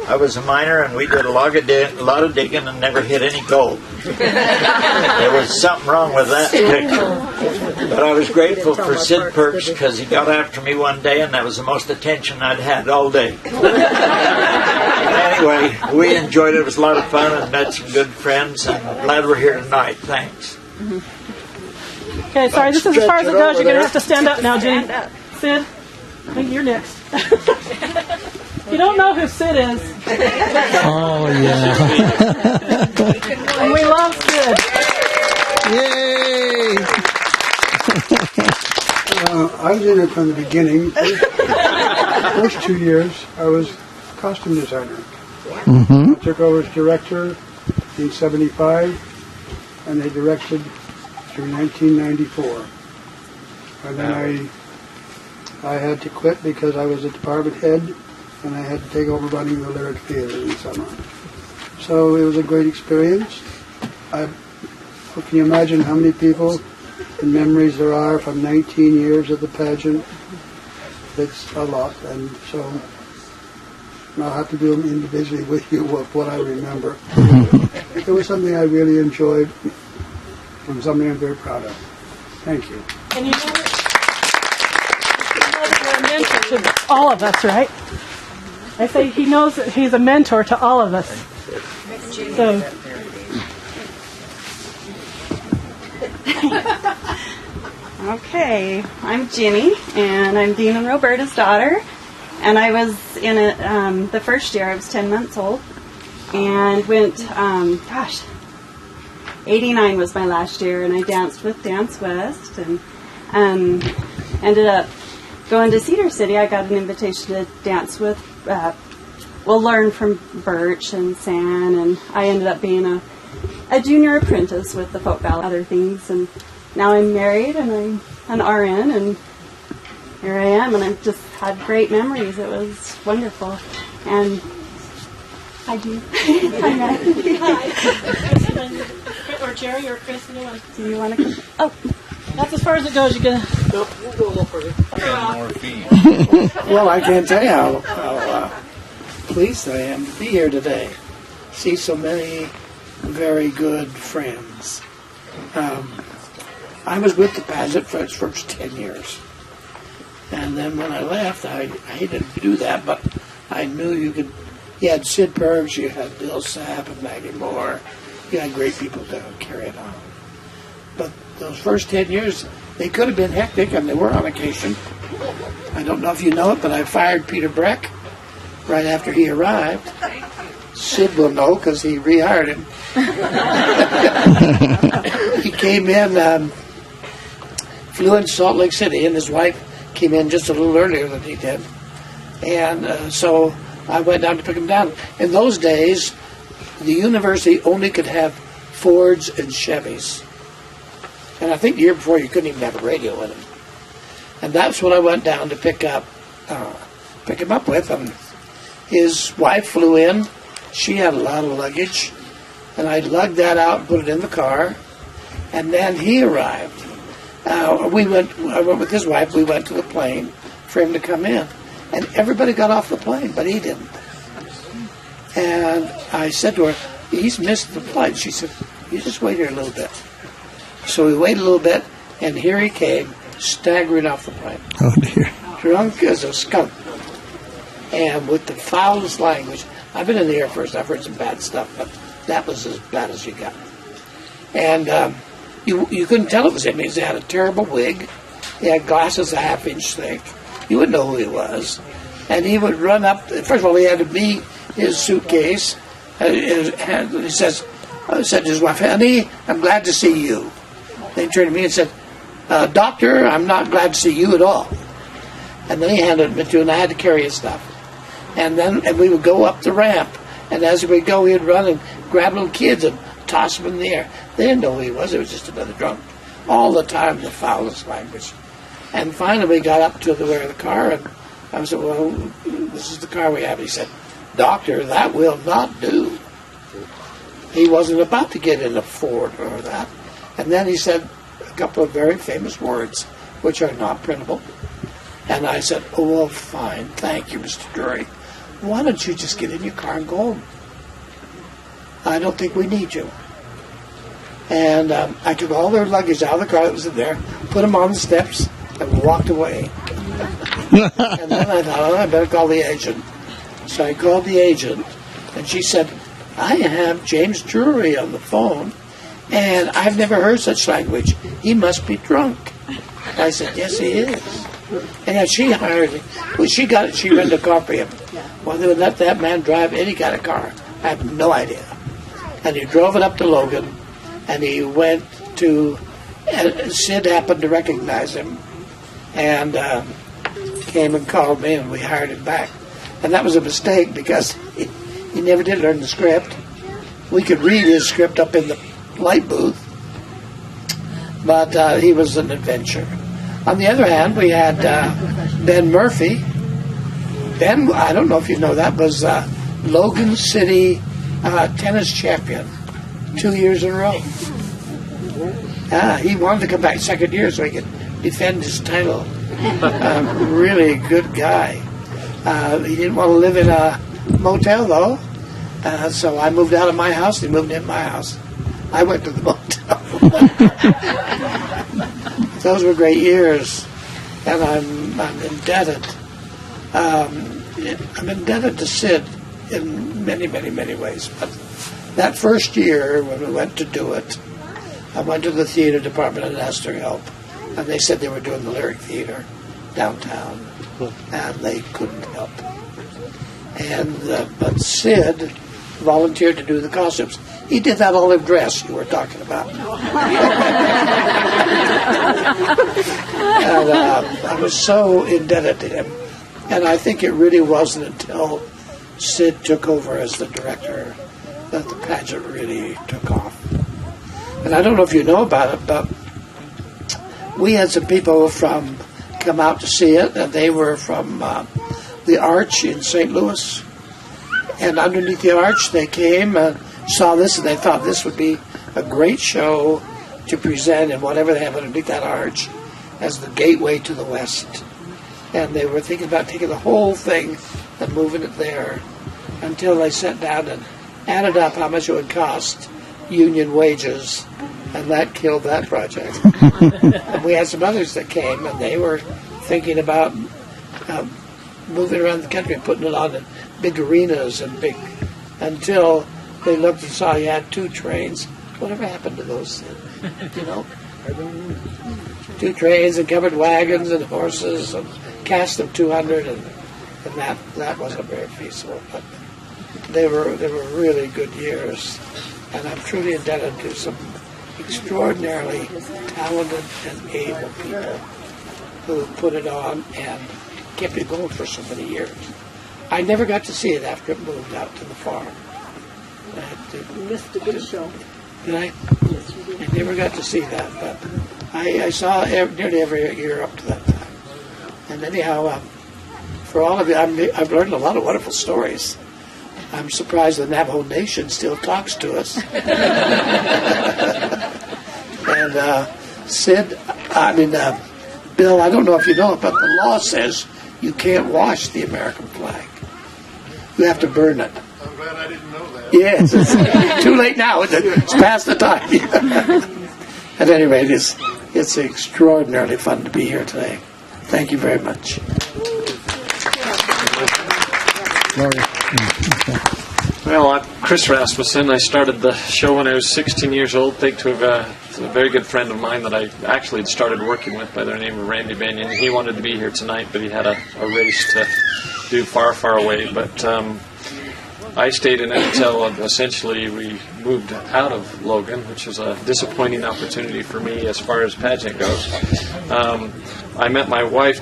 I was a miner, and we did a lot of digging and never hit any gold. There was something wrong with that picture. But I was grateful for Sid Perks, because he got after me one day, and that was the most attention I'd had all day. Anyway, we enjoyed it. It was a lot of fun and met some good friends, and glad we're here tonight. Thanks. Okay, sorry, this is as far as it goes. You're going to have to stand up now, Jenny. Sid, I think you're next. You don't know who Sid is. Oh, yeah. And we love Sid. Yay! I was in it from the beginning. First 2 years, I was costume designer. Mm-hmm. I took over as director in '75, and I directed through 1994. And then I had to quit because I was a department head, and I had to take over running the Lyric Theater in the summer. So it was a great experience. Can you imagine how many people and memories there are from 19 years of the pageant? It's a lot, and so I'll have to do them individually with you of what I remember. It was something I really enjoyed, and something I'm very proud of. Thank you. And you know that you're a mentor to all of us, right? I say he knows that he's a mentor to all of us. So. Okay, I'm Ginny, and I'm Dean and Roberta's daughter. And I was in it the first year. I was 10 months old, and went. 89 was my last year, and I danced with Dance West, and ended up going to Cedar City. I got an invitation to dance with. Learn from Birch and San, and I ended up being a junior apprentice with the folk ballet, other things, and now I'm married and I'm an RN, and here I am, and I've just had great memories. It was wonderful, and I do. Or Jerry or Chris, anyone. Do you want to come? Oh, that's as far as it goes. You're gonna. Nope, we'll go a little further. Well, I can't tell you how pleased I am to be here today. See so many very good friends. I was with the Pageant for its first 10 years. And then when I left, I hated to do that, but I knew you had Sid Perks, you had Bill Sapp and Maggie Moore. You had great people to carry it on. But those first 10 years, they could have been hectic, and they were on occasion. I don't know if you know it, but I fired Peter Breck right after he arrived. Sid will know because he rehired him. He came in, flew into Salt Lake City, and his wife came in just a little earlier than he did. And so I went down to pick him down. In those days, the university only could have Fords and Chevys. And I think the year before you couldn't even have a radio in them. And that's what I went down to pick him up with. And his wife flew in. She had a lot of luggage. And I lugged that out and put it in the car. And then he arrived. I went with his wife. We went to the plane for him to come in. And everybody got off the plane, but he didn't. And I said to her, he's missed the flight. She said, you just wait here a little bit. So we waited a little bit, and here he came, staggering off the plane. Oh, dear. Drunk as a skunk. And with the foulest language. I've been in the Air Force. I've heard some bad stuff, but that was as bad as you got. And you couldn't tell it was him. He had a terrible wig. He had glasses a half-inch thick. You wouldn't know who he was. And he would run up. First of all, he had to be his suitcase. He said to his wife, honey, I'm glad to see you. Then he turned to me and said, doctor, I'm not glad to see you at all. And then he handed it to me, and I had to carry his stuff. And we would go up the ramp. And as we would go, he'd run and grab little kids and toss them in the air. They didn't know who he was. It was just another drunk. All the time, the foulest language. And finally, we got up to the rear of the car, and I said, well, this is the car we have. He said, doctor, that will not do. He wasn't about to get in a Ford or that. And then he said a couple of very famous words, which are not printable. And I said, oh, well, fine. Thank you, Mr. Drury. Why don't you just get in your car and go home? I don't think we need you. And I took all their luggage out of the car that was in there, put them on the steps, and walked away. And then I thought, I better call the agent. So I called the agent, and she said, I have James Drury on the phone, and I've never heard such language. He must be drunk. I said, yes, he is. And she hired me. Well, she rented a car for him. Well, they would let that man drive any kind of car. I have no idea. And he drove it up to Logan, and he went to, and Sid happened to recognize him, and came and called me, and we hired him back. And that was a mistake because he never did learn the script. We could read his script up in the light booth, but he was an adventure. On the other hand, we had Ben Murphy. Ben, I don't know if you know that, was Logan City tennis champion 2 years in a row. He wanted to come back second year so he could defend his title. Really good guy. He didn't want to live in a motel, though. So I moved out of my house, and he moved in my house. I went to the motel. Those were great years, and I'm indebted. I'm indebted to Sid in many, many, many ways. But that first year when we went to do it, I went to the theater department and asked their help, and they said they were doing the Lyric Theater downtown. and they couldn't help. And but Sid volunteered to do the costumes. He did that olive dress you were talking about. And, I was so indebted to him. And I think it really wasn't until Sid took over as the director that the pageant really took off. And I don't know if you know about it, but we had some people come out to see it, and they were from the Arch in St. Louis. And underneath the Arch, they came and saw this, and they thought this would be a great show to present in whatever they have underneath that arch as the gateway to the West. And they were thinking about taking the whole thing and moving it there until they sat down and added up how much it would cost union wages, and that killed that project. And we had some others that came, and they were thinking about moving around the country and putting it on in big arenas and until they looked and saw you had 2 trains. Whatever happened to those things? You know? 2 trains and covered wagons and horses and cast of 200, and that wasn't very feasible. But they were really good years, and I'm truly indebted to some extraordinarily talented and able people who put it on and kept it going for so many years. I never got to see it after it moved out to the farm. You missed a good show. Did I? I never got to see that, but I saw nearly every year up to that time. And anyhow, for all of you, I've learned a lot of wonderful stories. I'm surprised the Navajo Nation still talks to us. And Bill, I don't know if you know it, but the law says you can't wash the American flag. You have to burn it. I'm glad I didn't know that. Yes, it's too late now. It's past the time. At any rate, it's extraordinarily fun to be here today. Thank you very much. Well, I'm Chris Rasmussen. I started the show when I was 16 years old, thanks to a very good friend of mine that I actually had started working with by the name of Randy Benyon. He wanted to be here tonight, but he had a race to do far, far away. But I stayed in it until essentially we moved out of Logan, which was a disappointing opportunity for me as far as pageant goes. I met my wife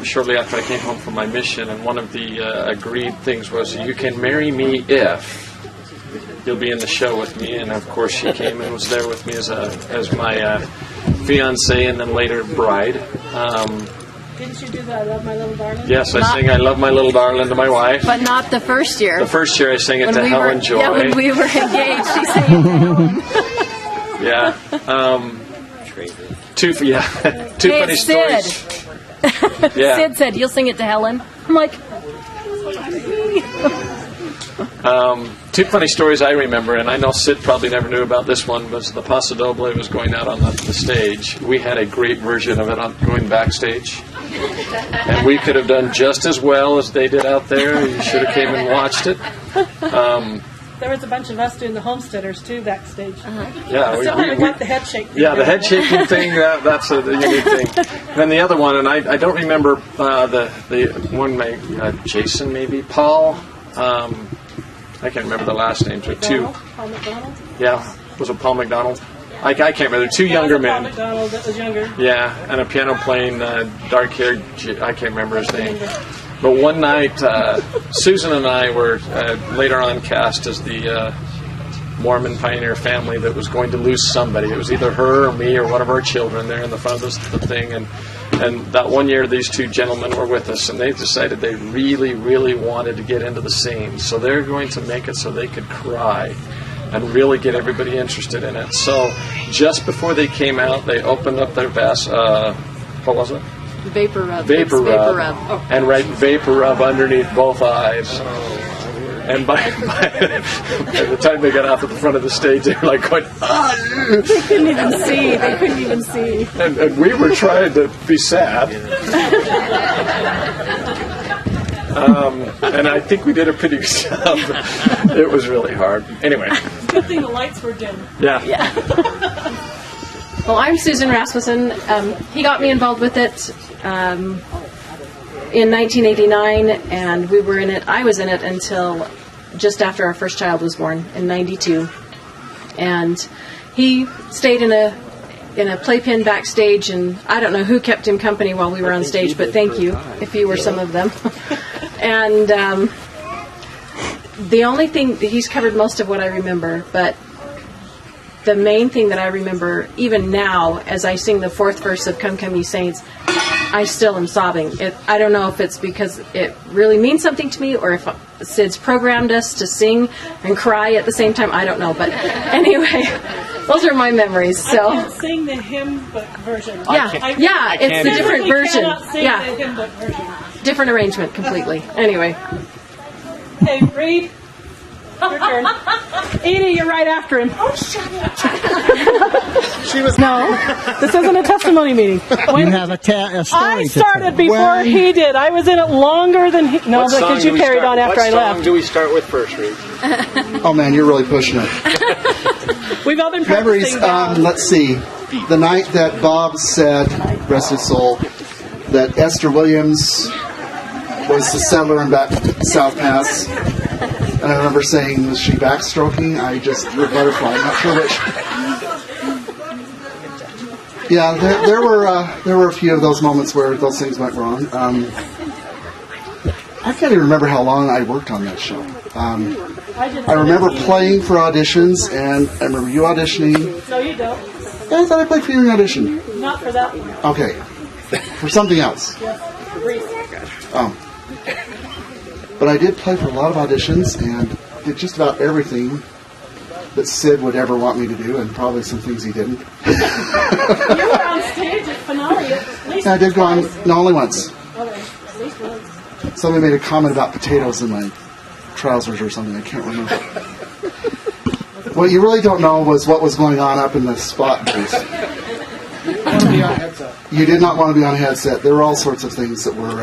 shortly after I came home from my mission, and one of the agreed things was, you can marry me if you'll be in the show with me. And of course she came and was there with me as my fiancée and then later bride. Didn't you do the I Love My Little Darling? Yes, I sang I Love My Little Darling to my wife. But not the first year. The first year I sang it to Helen Joy. Yeah, when we were engaged, she sang it to Helen. Yeah. Two funny Sid. stories. Yeah. Sid said, "You'll sing it to Helen." I'm like, two funny stories I remember, and I know Sid probably never knew about this one, was the Paso Doble was going out on the stage. We had a great version of it going backstage. And we could have done just as well as they did out there. You should have came and watched it. There was a bunch of us doing the homesteaders too backstage. Yeah, we got the head shake thing. Yeah, the head shaking thing, that's a unique thing. Then the other one, and I don't remember the one, Jason maybe, Paul, I can't remember the last names, but two. Paul McDonald? Yeah, was it Paul McDonald? I can't remember. Two younger men. Paul McDonald that was younger. Yeah, and a piano playing, dark-haired, I can't remember his name. But one night, Susan and I were later on cast as the Mormon pioneer family that was going to lose somebody. It was either her or me or one of our children there in the front of the thing. And that one year, these two gentlemen were with us, and they decided they really, really wanted to get into the scene. So they're going to make it so they could cry and really get everybody interested in it. So just before they came out, they opened up their what was it? Vapor rub. Vapor It's rub. Vapor rub. And write vapor rub underneath both eyes. And by the time they got out to the front of the stage, they were like going, ah! They couldn't even see. They couldn't even see. And we were trying to be sad. And I think we did a pretty good job. It was really hard. Anyway. Good thing the lights were dim. Yeah. Well, I'm Susan Rasmussen. He got me involved with it in 1989, and we were in it. I was in it until just after our first child was born in 92, and he stayed in a playpen backstage, and I don't know who kept him company while we were on stage, but thank you if you were some of them. And the only thing, he's covered most of what I remember, but the main thing that I remember, even now, as I sing the fourth verse of Come Come Ye Saints, I still am sobbing. I don't know if it's because it really means something to me, or if Sid's programmed us to sing and cry at the same time. I don't know, but anyway, those are my memories. So I can't sing the hymn book version. Yeah, it's a different version. Sing the hymn book version. Different arrangement completely. Anyway. Okay, Reed. Your turn. Edie, you're right after him. Oh, shut up. She was this isn't a testimony meeting. You have a story I to started tell. before he did. I was in it longer than he. No, What song because do you we carried start- on after I What song left. do we start with first, Reed? Oh man, you're really pushing it. We've all been Memories. practicing. Let's see. The night that Bob said, rest his soul, that Esther Williams was the settler in South Pass. And I remember saying, was she backstroking? I just, or butterfly, I'm not sure which. Yeah, there were a few of those moments where those things went wrong. I can't even remember how long I worked on that show. I remember playing for auditions, and I remember you auditioning. No, you don't. Yeah, I thought I played for your audition. Not for that one. Okay. For something else. Yes, Reed. But I did play for a lot of auditions and did just about everything that Sid would ever want me to do, and probably some things he didn't. You were on stage at finale at least. I did go on, no, only once. Okay, at least once. Somebody made a comment about potatoes in my trousers or something, I can't remember. What you really don't know was what was going on up in the spot booth. You did not want to be on a headset. There were all sorts of things that were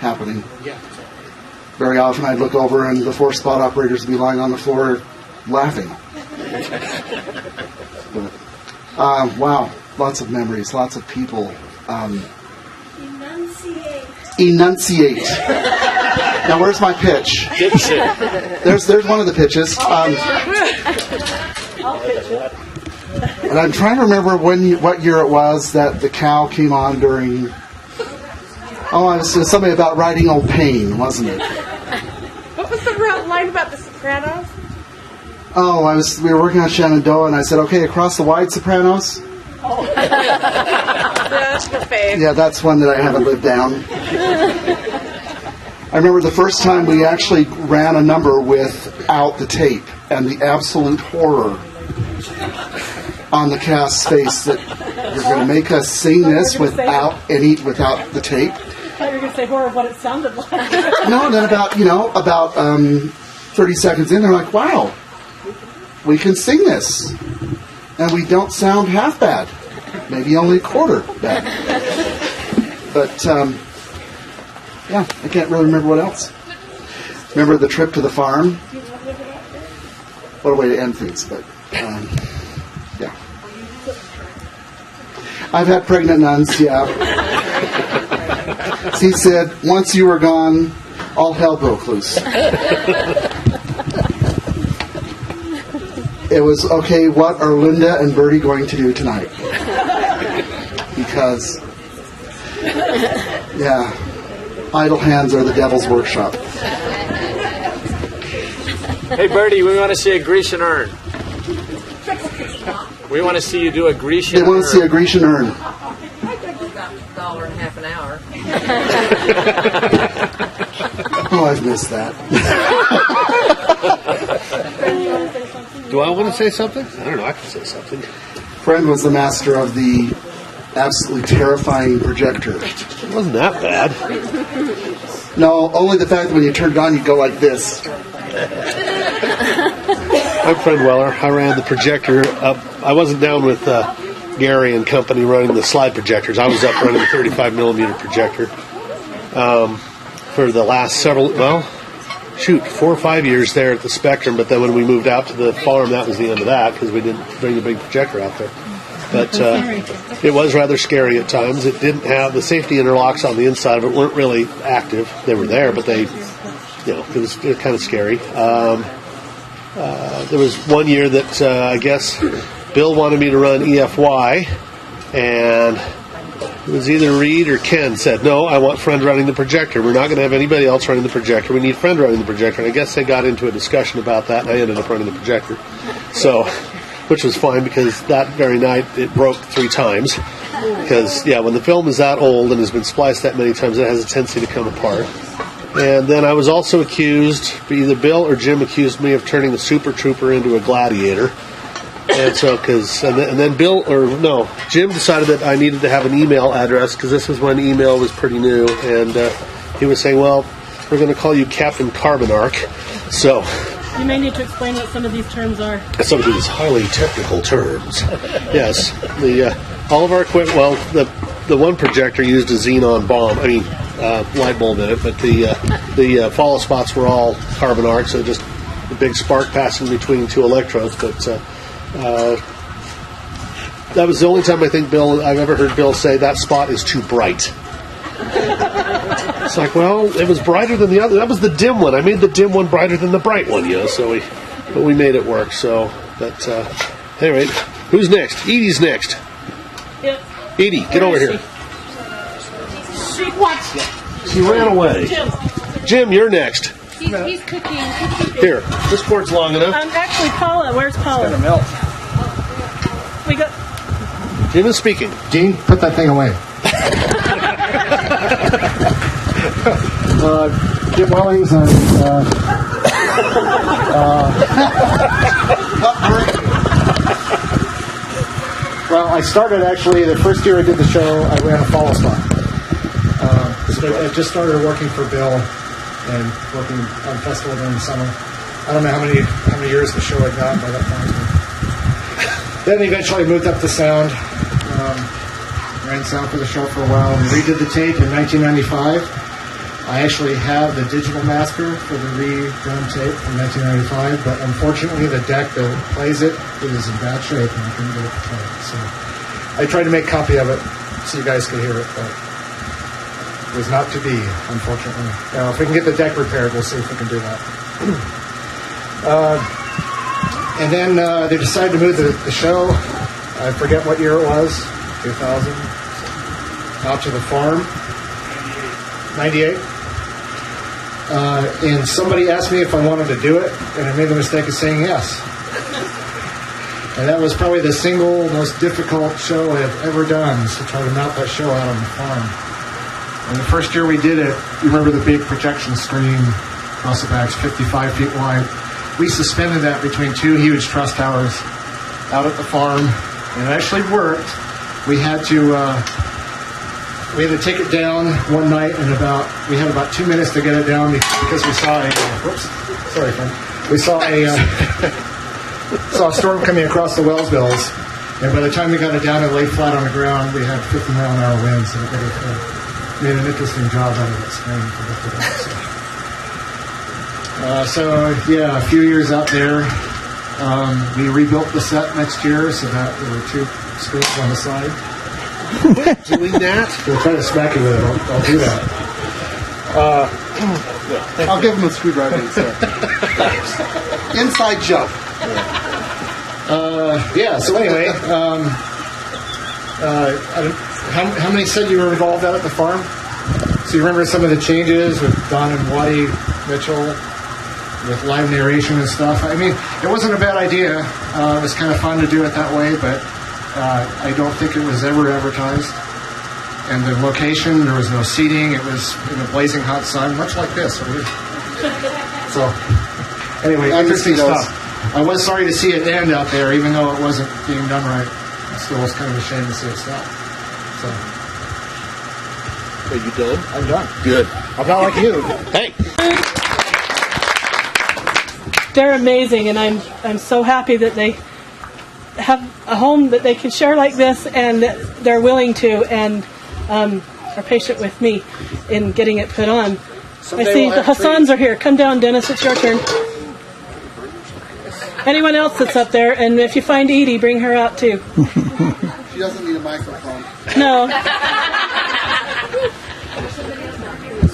happening. Very often I'd look over and the 4 spot operators would be lying on the floor laughing. But, wow, lots of memories, lots of people. Enunciate. Now where's my pitch? There's one of the pitches. And I'm trying to remember what year it was that the cow came on during. Oh, it was something about riding old Pain, wasn't it? What was the line about the Sopranos? Oh, we were working on Shenandoah, and I said, okay, across the wide Sopranos. Oh. That's the fave. Yeah, that's one that I haven't lived down. I remember the first time we actually ran a number without the tape, and the absolute horror on the cast's face that you're going to make us sing this without the tape. I thought you were going to say horror of what it sounded like. No, and then about 30 seconds in, they're like, wow, we can sing this. And we don't sound half bad. Maybe only a quarter bad. But, yeah, I can't really remember what else. Remember the trip to the farm? What a way to end things, but, yeah. I've had pregnant nuns, yeah. He said, once you were gone, all hell broke loose. It was, okay, what are Linda and Bertie going to do tonight? Because, yeah, idle hands are the devil's workshop. Hey, Bertie, we want to see a Grecian urn. We want to see you do a Grecian urn. They want to see a Grecian urn. $1.50 an hour. Oh, I've missed that. Do I want to say something? I don't know. I can say something. Friend was the master of the absolutely terrifying projector. It wasn't that bad. No, only the fact that when you turned it on, you go like this. I'm Fred Weller. I ran the projector up. I wasn't down with Gary and company running the slide projectors. I was up running the 35 millimeter projector for the last 4 or 5 years there at the Spectrum. But then when we moved out to the farm, that was the end of that because we didn't bring the big projector out there. But it was rather scary at times. It didn't have the safety interlocks on the inside of it weren't really active. They were there, but they, it was kind of scary. There was one year that I guess Bill wanted me to run EFY, and it was either Reed or Ken said, no, I want Friend running the projector. We're not going to have anybody else running the projector. We need Friend running the projector. And I guess they got into a discussion about that, and I ended up running the projector. So, which was fine because that very night it broke 3 times. Because, when the film is that old and has been spliced that many times, it has a tendency to come apart. And then I was also accused, either Bill or Jim accused me of turning the Super Trooper into a gladiator. And so, and then Jim decided that I needed to have an email address because this was when email was pretty new, and he was saying, well, we're going to call you Captain Carbonarch. So you may need to explain what some of these terms are. Some of these highly technical terms. Yes, all of our equipment. Well, the one projector used a xenon bomb. Light bulb in it, but the follow spots were all Carbonarch, so just a big spark passing between 2 electrodes, but. That was the only time I think I've ever heard Bill say that spot is too bright. It's like, well, it was brighter than the other. That was the dim one. I made the dim one brighter than the bright one, So we made it work. So, but anyway, who's next? Edie's next. Yep. Edie, get over here. She ran away. Jim, you're next. He's cooking. Here, this cord's long enough. Actually, Paula. Where's Paula? It's gonna melt. We got. Jim is speaking. Gene, put that thing away. Jim Wellings and well, I started actually the first year I did the show. I ran a follow spot. So I just started working for Bill and working on festival during the summer. I don't know how many years the show had gone by that point. Then eventually moved up to sound. Ran sound for the show for a while and redid the tape in 1995. I actually have the digital master for the redone tape from 1995, but unfortunately the deck that plays it is in bad shape and I couldn't get it to play. So I tried to make a copy of it so you guys could hear it, but it was not to be, unfortunately. If we can get the deck repaired, we'll see if we can do that. And then they decided to move the show. I forget what year it was, 2000, out to the farm. 98. And somebody asked me if I wanted to do it, and I made the mistake of saying yes. And that was probably the single most difficult show I have ever done, is to try to mount that show out on the farm. And the first year we did it, you remember the big projection screen across the back, 55 feet wide. We suspended that between 2 huge truss towers out at the farm, and it actually worked. We had to take it down one night, and we had about 2 minutes to get it down because we saw saw a storm coming across the Wellsbills, and by the time we got it down and laid flat on the ground, we had 50-mile-an-hour winds, and it made an interesting job out of that screen to lift it up. A few years out there, we rebuilt the set next year so that there were 2 screens on the side. Doing that? We'll try to smack you with it. I'll do that. I'll give him a screwdriver instead. Inside joke. So anyway, how many said you were involved out at the farm? So you remember some of the changes with Don and Waddy Mitchell with live narration and stuff? I mean, it wasn't a bad idea. It was kind of fun to do it that way, but I don't think it was ever advertised. And the location, there was no seating. It was in the blazing hot sun, much like this. So, anyway, interesting stuff. I was sorry to see it end out there, even though it wasn't being done right. It still was kind of a shame to see it stop. So, are you done? I'm done. Good. I'm not like you. Hey. They're amazing, and I'm so happy that they have a home that they can share like this, and that they're willing to, and are patient with me in getting it put on. Someday I see we'll the have Hassans are here. Come down, Dennis. It's your turn. anyone else that's up there. And if you find Edie, bring her out too. She doesn't need a microphone. No.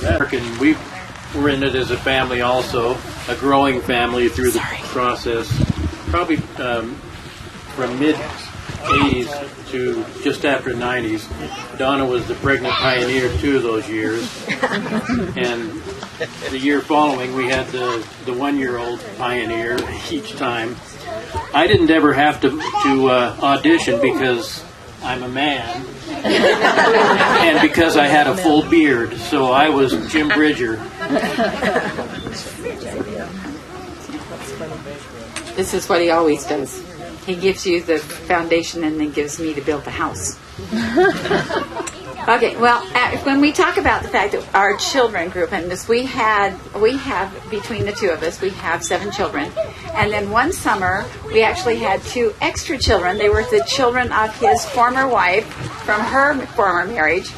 And we were in it as a family also, a growing family through the process. Probably from mid-80s to just after 90s. Donna was the pregnant pioneer 2 of those years. And the year following, we had the 1-year-old pioneer each time. I didn't ever have to audition because I'm a man. And because I had a full beard, so I was Jim Bridger. This is what he always does. He gives you the foundation and then gives me to build the house. Okay, well, when we talk about the fact that our children group, and this, we have between the 2 of us, we have 7 children, and then one summer we actually had 2 extra children. They were the children of his former wife from her former marriage,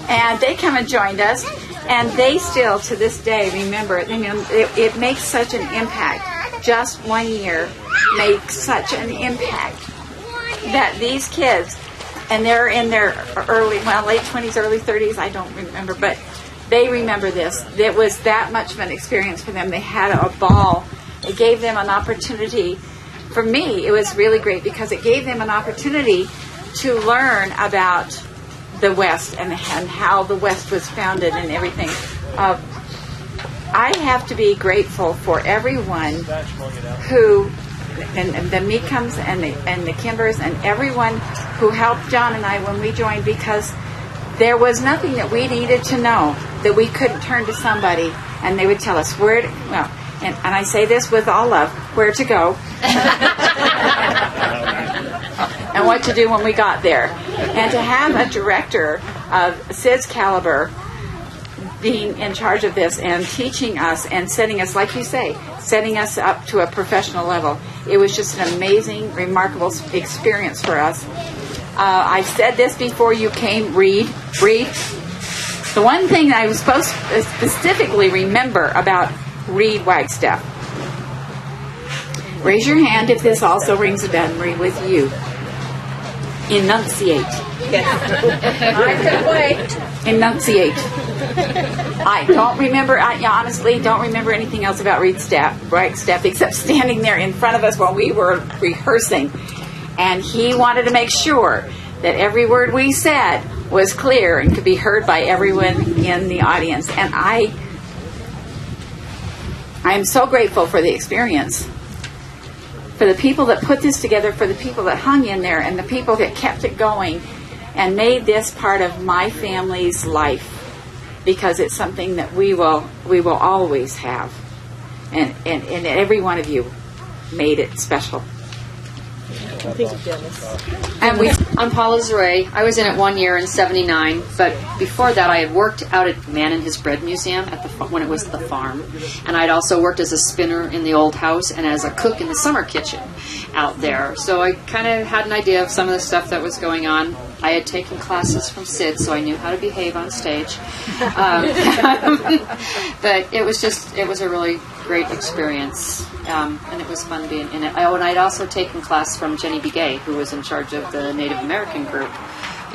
and they come and joined us, and they still to this day remember it. It makes such an impact. Just 1 year makes such an impact that these kids. And they're in their late 20s, early 30s, I don't remember, but they remember this. It was that much of an experience for them. They had a ball. It gave them an opportunity. For me, it was really great because it gave them an opportunity to learn about the West and how the West was founded and everything. I have to be grateful for everyone who... And the Meekums and the Kimbers and everyone who helped John and I when we joined, because there was nothing that we needed to know that we couldn't turn to somebody and they would tell us where to, and I say this with all love, where to go and what to do when we got there. And to have a director of Sid's caliber being in charge of this and teaching us and setting us, like you say, setting us up to a professional level. It was just an amazing, remarkable experience for us. I've said this before you came, Reed. The one thing I was supposed to specifically remember about Reed Wagstaff. Raise your hand if this also rings a bell with you. Enunciate. Yes. I could wait. Enunciate. I don't remember, I honestly don't remember anything else about Reed Wagstaff except standing there in front of us while we were rehearsing. And he wanted to make sure that every word we said was clear and could be heard by everyone in the audience. And I am so grateful for the experience. For the people that put this together, for the people that hung in there, and the people that kept it going and made this part of my family's life, because it's something that we will always have, and every one of you made it special. I'm Paula Zray. I was in it 1 year in '79, but before that I had worked out at Man and His Bread Museum when it was the farm, and I'd also worked as a spinner in the old house and as a cook in the summer kitchen out there. So I kind of had an idea of some of the stuff that was going on. I had taken classes from Sid, so I knew how to behave on stage. But it was a really great experience, and it was fun being in it. And I'd also taken class from Jenny Begay, who was in charge of the Native American group.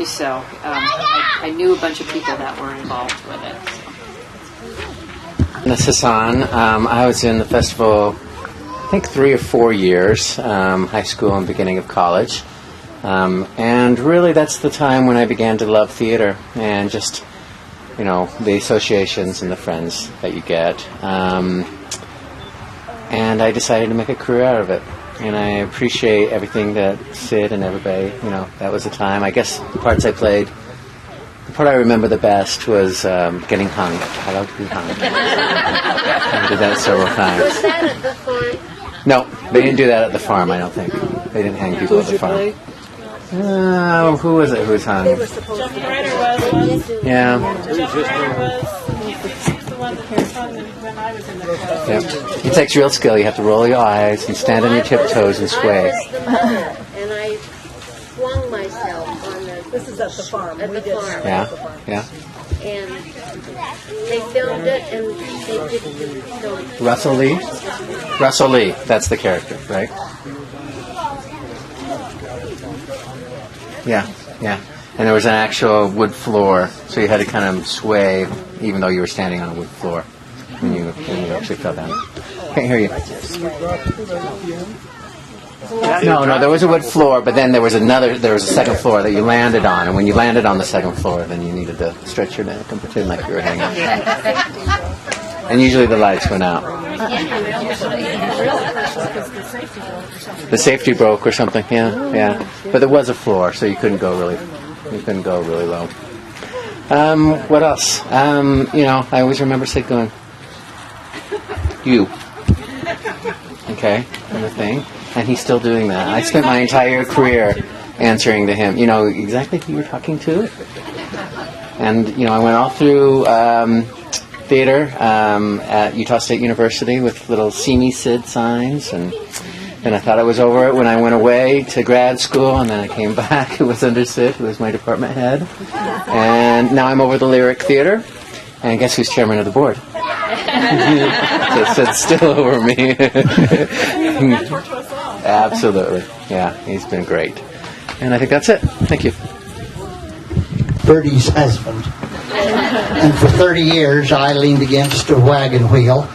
So I knew a bunch of people that were involved with it. This is Hassan. I was in the festival, I think 3 or 4 years, high school and beginning of college. And really that's the time when I began to love theater and just, the associations and the friends that you get. And I decided to make a career out of it. And I appreciate everything that Sid and everybody, that was the time. I guess the parts I played, the part I remember the best was getting hung. I love to be hung. I did that several times. Was that at the farm? No, they didn't do that at the farm, I don't think. They didn't hang people at the farm. Who was it who was hung? Jeff Ryder was. Yeah. Jeff Ryder was. He's the one that was hung when I was in the class. Yep. It takes real skill. You have to roll your eyes and stand on your tiptoes and sway. I was the mother, and I flung myself on the... This is at the farm. At the farm. Yeah, yeah. and they filmed it, and they didn't film it. Russell Lee? Russell Lee, that's the character, right? Yeah, yeah. And there was an actual wood floor, so you had to kind of sway even though you were standing on a wood floor when you actually fell down. Can't hear you. No, there was a wood floor, but then there was a second floor that you landed on, and when you landed on the second floor, then you needed to stretch your neck and pretend like you were hanging. And usually the lights went out. The safety broke or something, yeah. But there was a floor, so you couldn't go really low. What else? I always remember Sid going, "You." Okay, kind of thing. And he's still doing that. I spent my entire career answering to him. You know exactly who you're talking to. And, I went all through theater at Utah State University with little "See Me, Sid" signs. And then I thought I was over it when I went away to grad school. And then I came back. It was under Sid, who was my department head. And now I'm over the Lyric Theater. And guess who's chairman of the board? So Sid's still over me. Absolutely. Yeah, he's been great. And I think that's it. Thank you. Bertie's husband. And for 30 years, I leaned against a wagon wheel,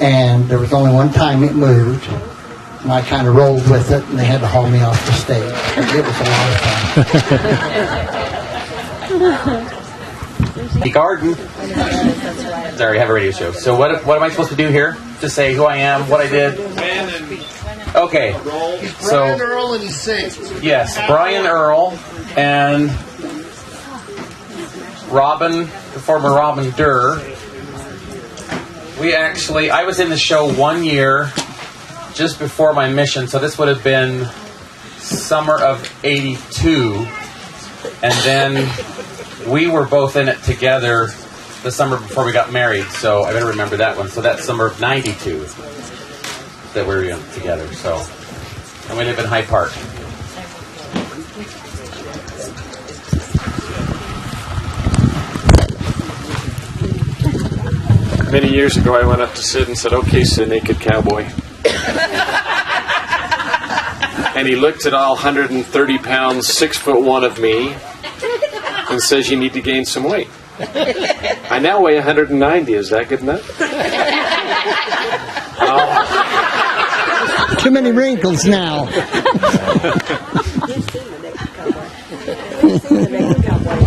and there was only one time it moved, and I kind of rolled with it, and they had to haul me off the stage. It was a lot of fun. The garden. Sorry, I have a radio show. So what am I supposed to do here? Just say who I am, what I did? Okay. So Brian Earl and he sings. Yes, Brian Earl and Robin, the former Robin Durr. I was in the show 1 year just before my mission, so this would have been summer of '82, and then we were both in it together the summer before we got married, so I better remember that one. So that's summer of '92 that we were in together. So, and we live in Hyde Park. Many years ago, I went up to Sid and said, "Okay, Sid, naked cowboy." And he looked at all 130 pounds, 6'1" of me, and says, "You need to gain some weight." I now weigh 190. Is that good enough? Too many wrinkles now.